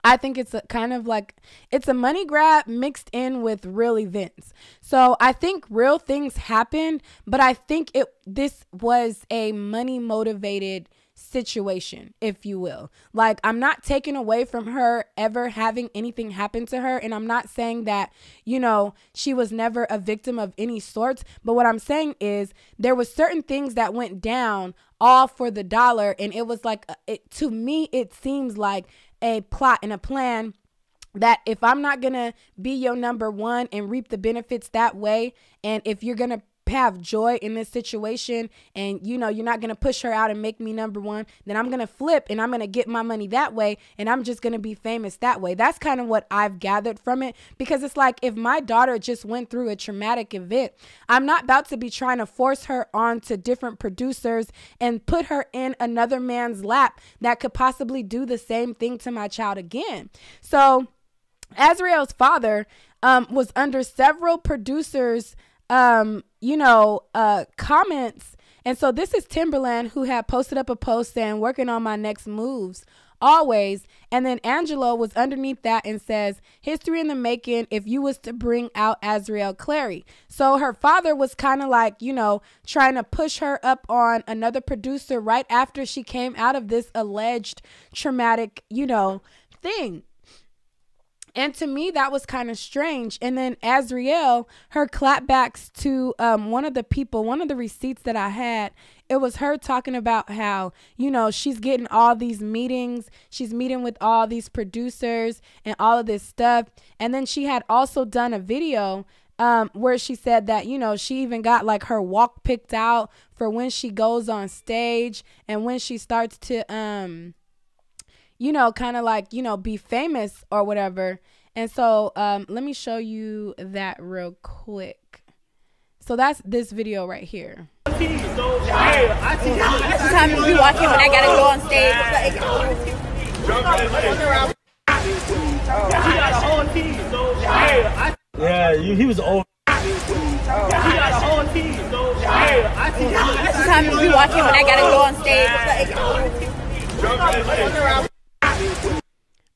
I think it's a kind of like, it's a money grab mixed in with real events. So I think real things happen, but I think this was a money motivated situation, if you will. Like, I'm not taking away from her ever having anything happen to her, and I'm not saying that, you know, she was never a victim of any sorts, but what I'm saying is there was certain things that went down all for the dollar, and it was like, to me it seems like a plot and a plan that if I'm not gonna be your number one and reap the benefits that way, and if you're gonna have joy in this situation and, you know, you're not going to push her out and make me number one, then I'm going to flip and I'm going to get my money that way, and I'm just going to be famous that way. That's kind of what I've gathered from it, because it's like, if my daughter just went through a traumatic event, I'm not about to be trying to force her onto different producers and put her in another man's lap that could possibly do the same thing to my child again. So Azriel's father was under several producers comments. And so this is Timberland, who had posted up a post saying, working on my next moves always. And then Angelo was underneath that and says, history in the making if you was to bring out Azriel Clary. So her father was kind of like, you know, trying to push her up on another producer right after she came out of this alleged traumatic, you know, thing. And to me, that was kind of strange. And then Azriel, her clapbacks to one of the receipts that I had, it was her talking about how, you know, she's getting all these meetings. She's meeting with all these producers and all of this stuff. And then she had also done a video where she said that, you know, she even got like her walk picked out for when she goes on stage and when she starts to you know, kind of like, you know, be famous or whatever. And so let me show you that real quick. So that's this video right here. That's the time to be walking when I gotta go on stage. Yeah, he was old. He got a whole team, so time be watching when I gotta go on stage.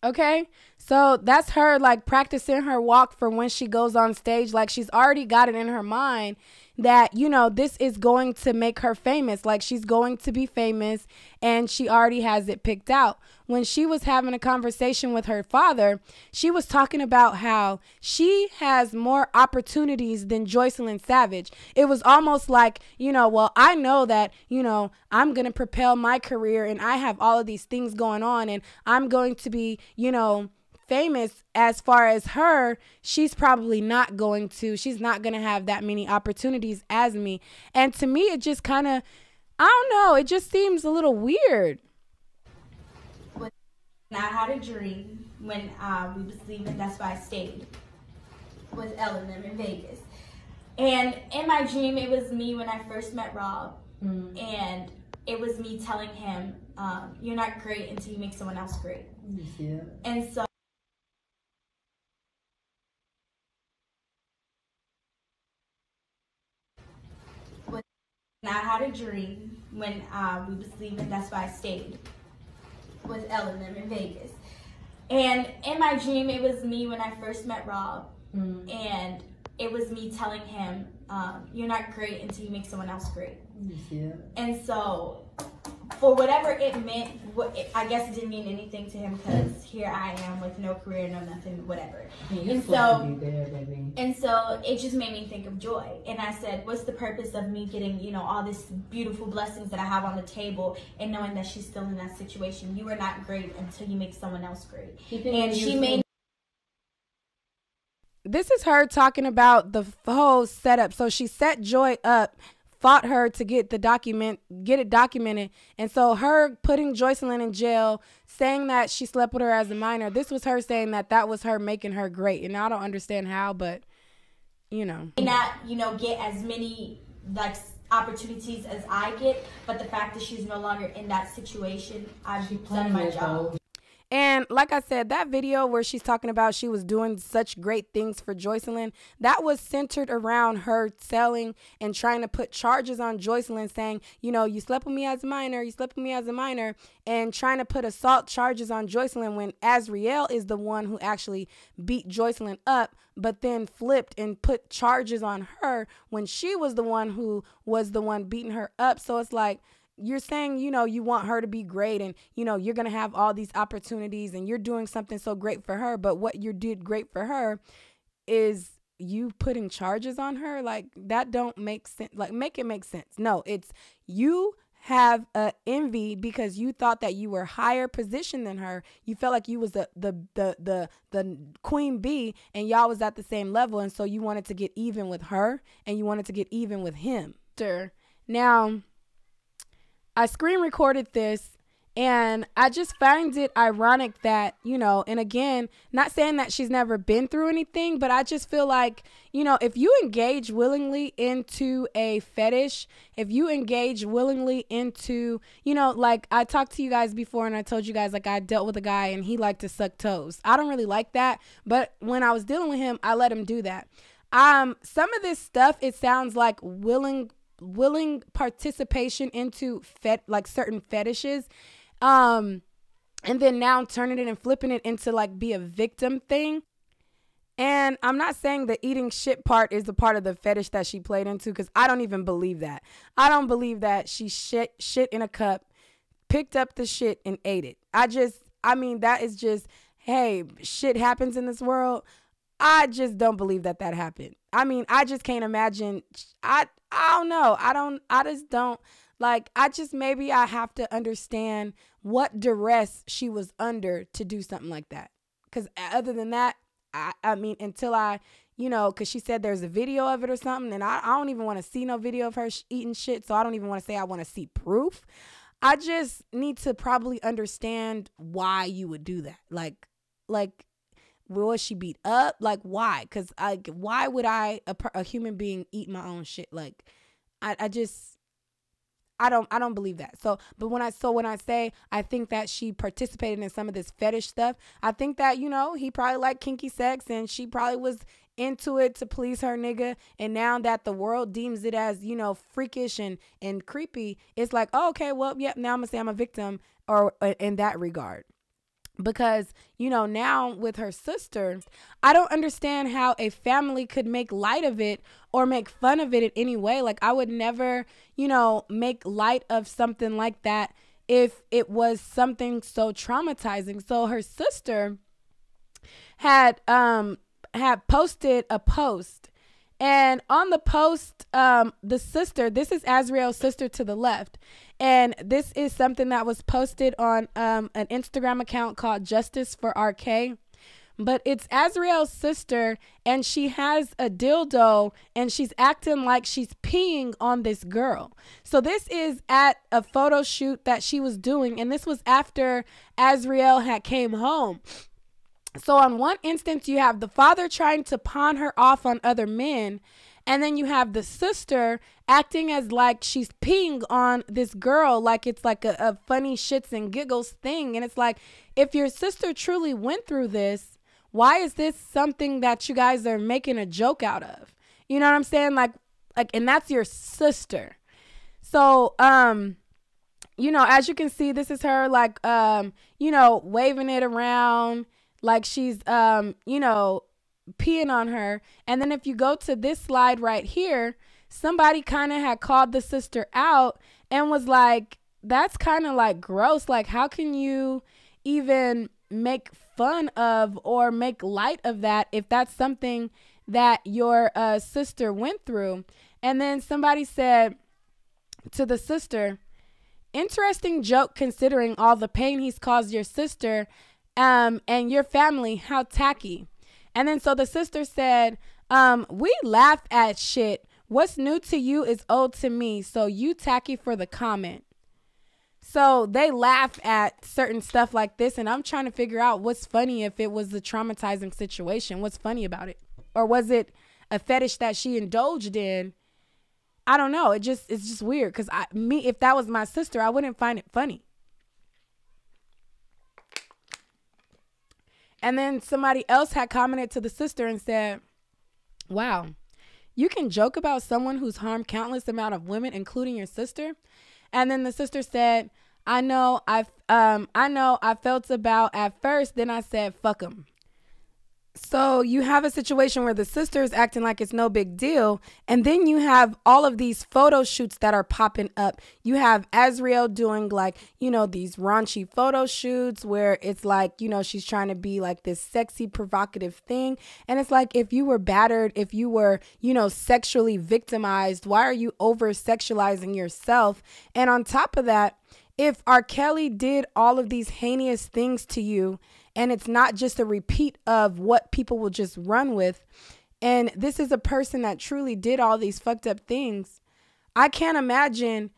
Okay, so that's her like practicing her walk for when she goes on stage. Like she's already got it in her mind that, you know, this is going to make her famous. Like she's going to be famous, and she already has it picked out. When she was having a conversation with her father, she was talking about how she has more opportunities than Joycelyn Savage. It was almost like, you know, well, I know that, you know, I'm going to propel my career and I have all of these things going on and I'm going to be, you know, famous. As far as her, she's probably not going to. She's not going to have that many opportunities as me. And to me, it just kind of, I don't know, it just seems a little weird. I had a dream when we was leaving. That's why I stayed with Ellen in Vegas. And in my dream, it was me when I first met Rob. And it was me telling him, you're not great until you make someone else great. Yeah. And so I had a dream when we was leaving. That's why I stayed with Ellen in Vegas. And in my dream, it was me when I first met Rob. And it was me telling him, you're not great until you make someone else great. Yeah. And so for whatever it meant, I guess it didn't mean anything to him because here I am with no career, no nothing, whatever. And so it just made me think of Joy. And I said, what's the purpose of me getting, you know, all these beautiful blessings that I have on the table and knowing that she's still in that situation? You are not great until you make someone else great. And she made. This is her talking about the whole setup. So she set Joy up, fought her to get it documented. And so her putting Joycelyn in jail, saying that she slept with her as a minor, this was her saying that that was her making her great. And I don't understand how, but, you know. Not, you know, get as many, like, opportunities as I get, but the fact that she's no longer in that situation, I've done my job. And like I said, that video where she's talking about she was doing such great things for Joycelyn, that was centered around her telling and trying to put charges on Joycelyn, saying, you know, you slept with me as a minor, and trying to put assault charges on Joycelyn when Azriel is the one who actually beat Joycelyn up, but then flipped and put charges on her when she was the one who was the one beating her up. So it's like, you're saying, you know, you want her to be great and, you know, you're going to have all these opportunities and you're doing something so great for her. But what you did great for her is you putting charges on her. Like, that don't make sense. Like, make it make sense. No, it's you have a envy because you thought that you were higher position than her. You felt like you was the queen bee and y'all was at the same level. And so you wanted to get even with her and you wanted to get even with him. Now, I screen recorded this and I just find it ironic that, you know, and again, not saying that she's never been through anything, but I just feel like, you know, if you engage willingly into a fetish, if you engage willingly into, you know, like I talked to you guys before and I told you guys, like, I dealt with a guy and he liked to suck toes. I don't really like that, but when I was dealing with him, I let him do that. Some of this stuff, it sounds like willing participation into like certain fetishes, and then now turning it and flipping it into like be a victim thing. And I'm not saying the eating shit part is a part of the fetish that she played into, because I don't even believe that. I don't believe that she shit in a cup, picked up the shit and ate it. I mean, that is just, hey, shit happens in this world. I just don't believe that happened. I mean, I just can't imagine. I don't know. I just don't, like, maybe I have to understand what duress she was under to do something like that. Because other than that, I mean, until I, you know, because she said there's a video of it or something, and I don't even want to see no video of her eating shit, so I don't even want to say I want to see proof. I just need to probably understand why you would do that. Like, was she beat up? Like, why? Because why would a human being eat my own shit? Like, I don't believe that. So when I say I think that she participated in some of this fetish stuff, I think that, you know, he probably liked kinky sex and she probably was into it to please her nigga. And now that the world deems it as, you know, freakish and creepy, it's like, oh, okay, well, yep, now I'm gonna say I'm a victim, or in that regard. Because, you know, now with her sister, I don't understand how a family could make light of it or make fun of it in any way. Like, I would never, you know, make light of something like that if it was something so traumatizing. So her sister had posted a post, and on the post, the sister, this is Azriel's sister to the left, and this is something that was posted on an Instagram account called Justice for RK. But it's Azriel's sister, and she has a dildo, and she's acting like she's peeing on this girl. So this is at a photo shoot that she was doing, and this was after Azriel had came home. So on one instance, you have the father trying to pawn her off on other men, and then you have the sister acting as like she's peeing on this girl, like it's like a funny shits and giggles thing. And it's like, if your sister truly went through this, why is this something that you guys are making a joke out of? You know what I'm saying? Like, and that's your sister. So, you know, as you can see, this is her, like, you know, waving it around like she's, you know, peeing on her. And then if you go to this slide right here, somebody kind of had called the sister out and was like, that's kind of like gross. Like, how can you even make fun of or make light of that if that's something that your sister went through? And then somebody said to the sister, interesting joke considering all the pain he's caused your sister and your family. How tacky. And then so the sister said, we laugh at shit. What's new to you is old to me. So you tacky for the comment. So they laugh at certain stuff like this, and I'm trying to figure out what's funny. If it was a traumatizing situation, what's funny about it? Or was it a fetish that she indulged in? I don't know. It's just weird, because if that was my sister, I wouldn't find it funny. And then somebody else had commented to the sister and said, wow, you can joke about someone who's harmed countless amount of women, including your sister. And then the sister said, I know I felt about at first, then I said, fuck him. So you have a situation where the sister is acting like it's no big deal. And then you have all of these photo shoots that are popping up. You have Azriel doing, like, you know, these raunchy photo shoots where it's like, you know, she's trying to be like this sexy, provocative thing. And it's like, if you were battered, if you were, you know, sexually victimized, why are you over sexualizing yourself? And on top of that, if R. Kelly did all of these heinous things to you, and it's not just a repeat of what people will just run with, and this is a person that truly did all these fucked up things, I can't imagine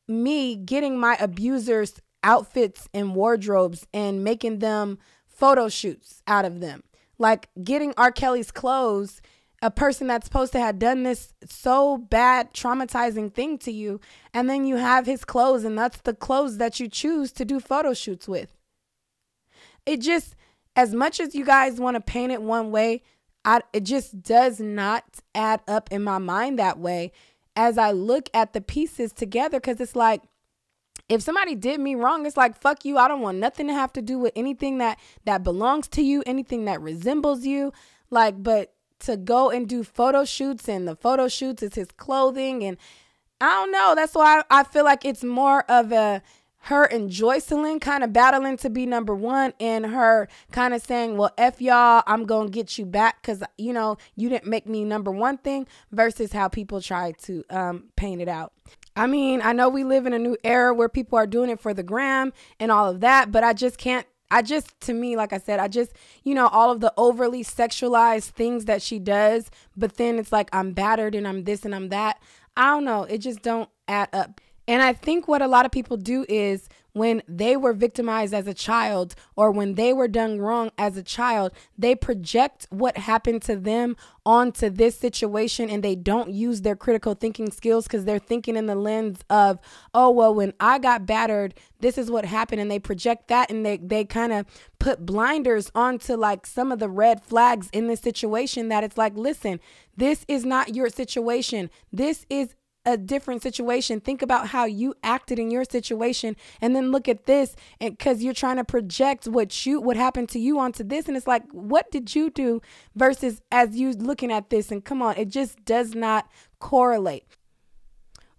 me getting my abusers outfits and wardrobes and making them photo shoots out of them. Like getting R. Kelly's clothes, a person that's supposed to have done this so bad, traumatizing thing to you, and then you have his clothes, and that's the clothes that you choose to do photo shoots with. It just, as much as you guys want to paint it one way, it just does not add up in my mind that way as I look at the pieces together. Because it's like, if somebody did me wrong, it's like, fuck you. I don't want nothing to have to do with anything that belongs to you, anything that resembles you. Like, but to go and do photo shoots, and the photo shoots is his clothing, and I don't know. That's why I feel like it's more of a her and Joycelyn kind of battling to be number one, and her kind of saying, well, F y'all, I'm going to get you back because, you know, you didn't make me number one thing, versus how people try to paint it out. I mean, I know we live in a new era where people are doing it for the gram and all of that, but to me, like I said, you know, all of the overly sexualized things that she does, but then it's like, I'm battered and I'm this and I'm that. I don't know. It just don't add up. And I think what a lot of people do is when they were victimized as a child or when they were done wrong as a child, they project what happened to them onto this situation, and they don't use their critical thinking skills because they're thinking in the lens of, oh, well, when I got battered, this is what happened. And they project that, and they kind of put blinders onto like some of the red flags in this situation, that it's like, listen, this is not your situation. This is a different situation. Think about how you acted in your situation, and then look at this, and because you're trying to project what happened to you onto this, and it's like, what did you do versus as you looking at this? And come on, it just does not correlate.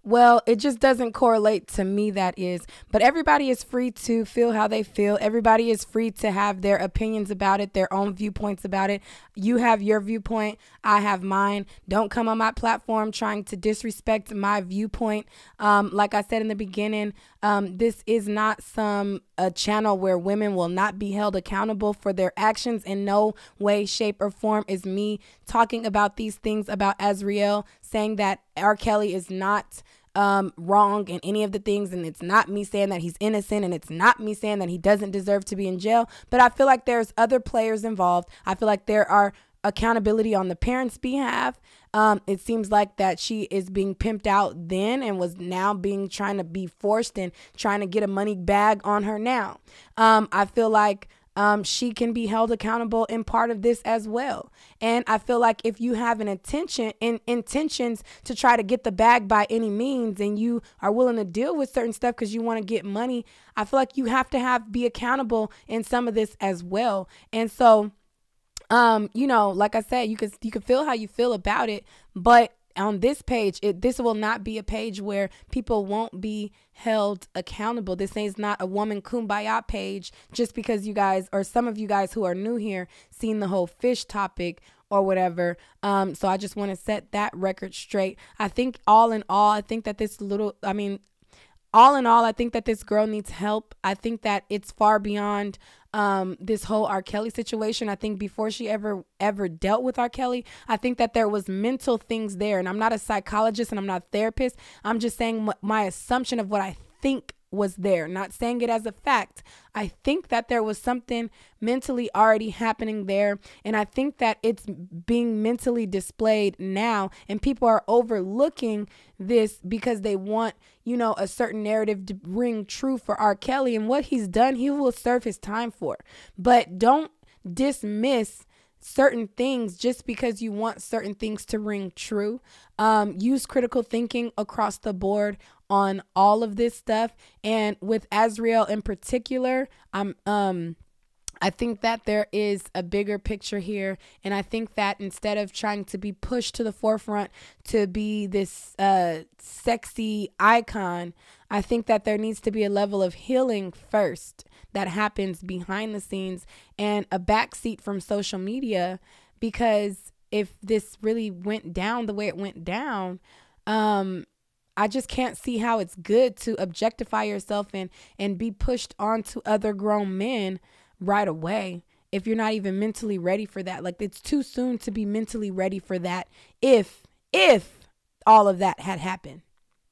Well, it just doesn't correlate to me, that is. But everybody is free to feel how they feel. Everybody is free to have their opinions about it, their own viewpoints about it. You have your viewpoint. I have mine. Don't come on my platform trying to disrespect my viewpoint. Like I said in the beginning, this is not a channel where women will not be held accountable for their actions. In no way, shape, or form is me talking about these things about Azriel, saying that R. Kelly is not wrong in any of the things, and it's not me saying that he's innocent, and it's not me saying that he doesn't deserve to be in jail. But I feel like there's other players involved. I feel like there are accountability on the parents' behalf. It seems like that she is being pimped out then and was now trying to be forced and trying to get a money bag on her now. I feel like she can be held accountable in part of this as well. And I feel like if you have intentions to try to get the bag by any means, and you are willing to deal with certain stuff because you want to get money, I feel like you have to be accountable in some of this as well. And so, you know, like I said, you can feel how you feel about it, but on this page, this will not be a page where people won't be held accountable. This is not a woman kumbaya page just because you guys, or some of you guys who are new here, seen the whole fish topic or whatever. So I just want to set that record straight. I think all in all, I think that this girl needs help. I think that it's far beyond this whole R. Kelly situation. I think before she ever dealt with R. Kelly, I think that there was mental things there. And I'm not a psychologist and I'm not a therapist. I'm just saying my assumption of what I think was there, not saying it as a fact. I think that there was something mentally already happening there, and I think that it's being mentally displayed now, and people are overlooking this because they want, you know, a certain narrative to ring true for R. Kelly, and what he's done, he will serve his time for. But don't dismiss certain things just because you want certain things to ring true. Use critical thinking across the board on all of this stuff. And with Azriel in particular, I think that there is a bigger picture here. And I think that instead of trying to be pushed to the forefront to be this sexy icon, I think that there needs to be a level of healing first that happens behind the scenes and a backseat from social media. Because if this really went down the way it went down, I just can't see how it's good to objectify yourself and be pushed onto other grown men right away if you're not even mentally ready for that. Like, it's too soon to be mentally ready for that if all of that had happened.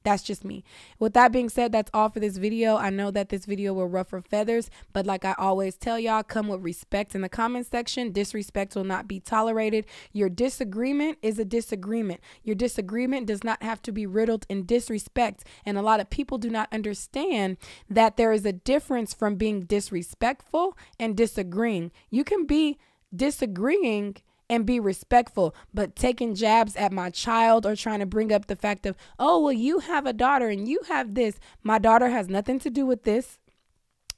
That's just me. With that being said, that's all for this video. I know that this video will ruffle feathers, but like I always tell y'all, come with respect in the comment section. Disrespect will not be tolerated. Your disagreement is a disagreement. Your disagreement does not have to be riddled in disrespect. And a lot of people do not understand that there is a difference from being disrespectful and disagreeing. You can be disagreeing and be respectful, but taking jabs at my child or trying to bring up the fact of, oh, well, you have a daughter and you have this. My daughter has nothing to do with this.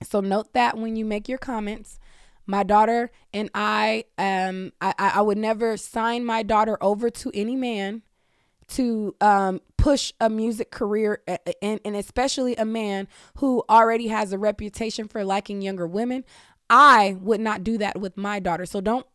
So note that when you make your comments. My daughter and I would never sign my daughter over to any man to push a music career, and especially a man who already has a reputation for liking younger women. I would not do that with my daughter. So don't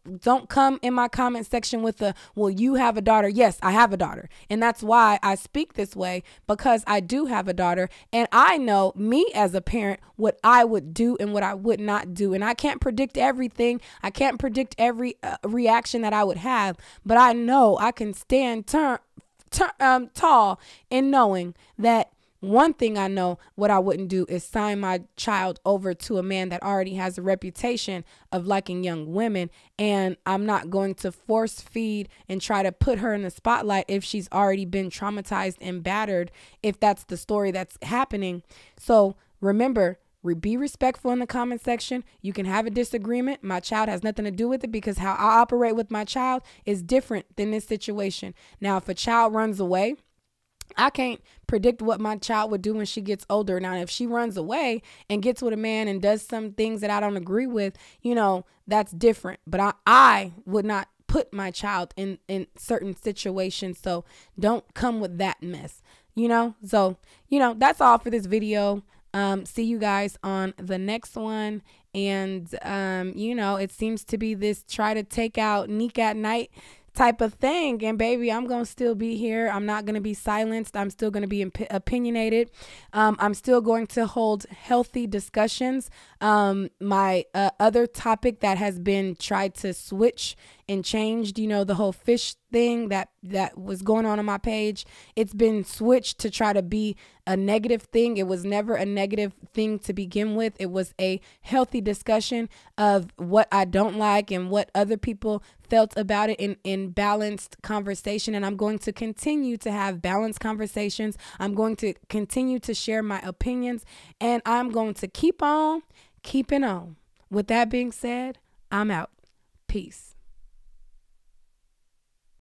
come in my comment section with well, you have a daughter. Yes, I have a daughter. And that's why I speak this way, because I do have a daughter. And I know me as a parent, what I would do and what I would not do. And I can't predict everything. I can't predict every reaction that I would have. But I know I can stand tall in knowing that one thing I know what I wouldn't do is sign my child over to a man that already has a reputation of liking young women. And I'm not going to force feed and try to put her in the spotlight if she's already been traumatized and battered, if that's the story that's happening. So remember, be respectful in the comment section. You can have a disagreement. My child has nothing to do with it, because how I operate with my child is different than this situation. Now, if a child runs away, I can't predict what my child would do when she gets older. Now, if she runs away and gets with a man and does some things that I don't agree with, that's different. But I would not put my child in certain situations. So don't come with that mess, So, that's all for this video. See you guys on the next one. And, it seems to be this try to take out Neek at Night type of thing. And baby, I'm going to still be here. I'm not going to be silenced. I'm still going to be opinionated. I'm still going to hold healthy discussions. My other topic that has been tried to switch and changed, the whole fish thing that was going on my page, it's been switched to try to be a negative thing. It was never a negative thing to begin with. It was a healthy discussion of what I don't like and what other people felt about it in balanced conversation. And I'm going to continue to have balanced conversations. I'm going to continue to share my opinions, and I'm going to keep on keeping on. With that being said, I'm out. Peace.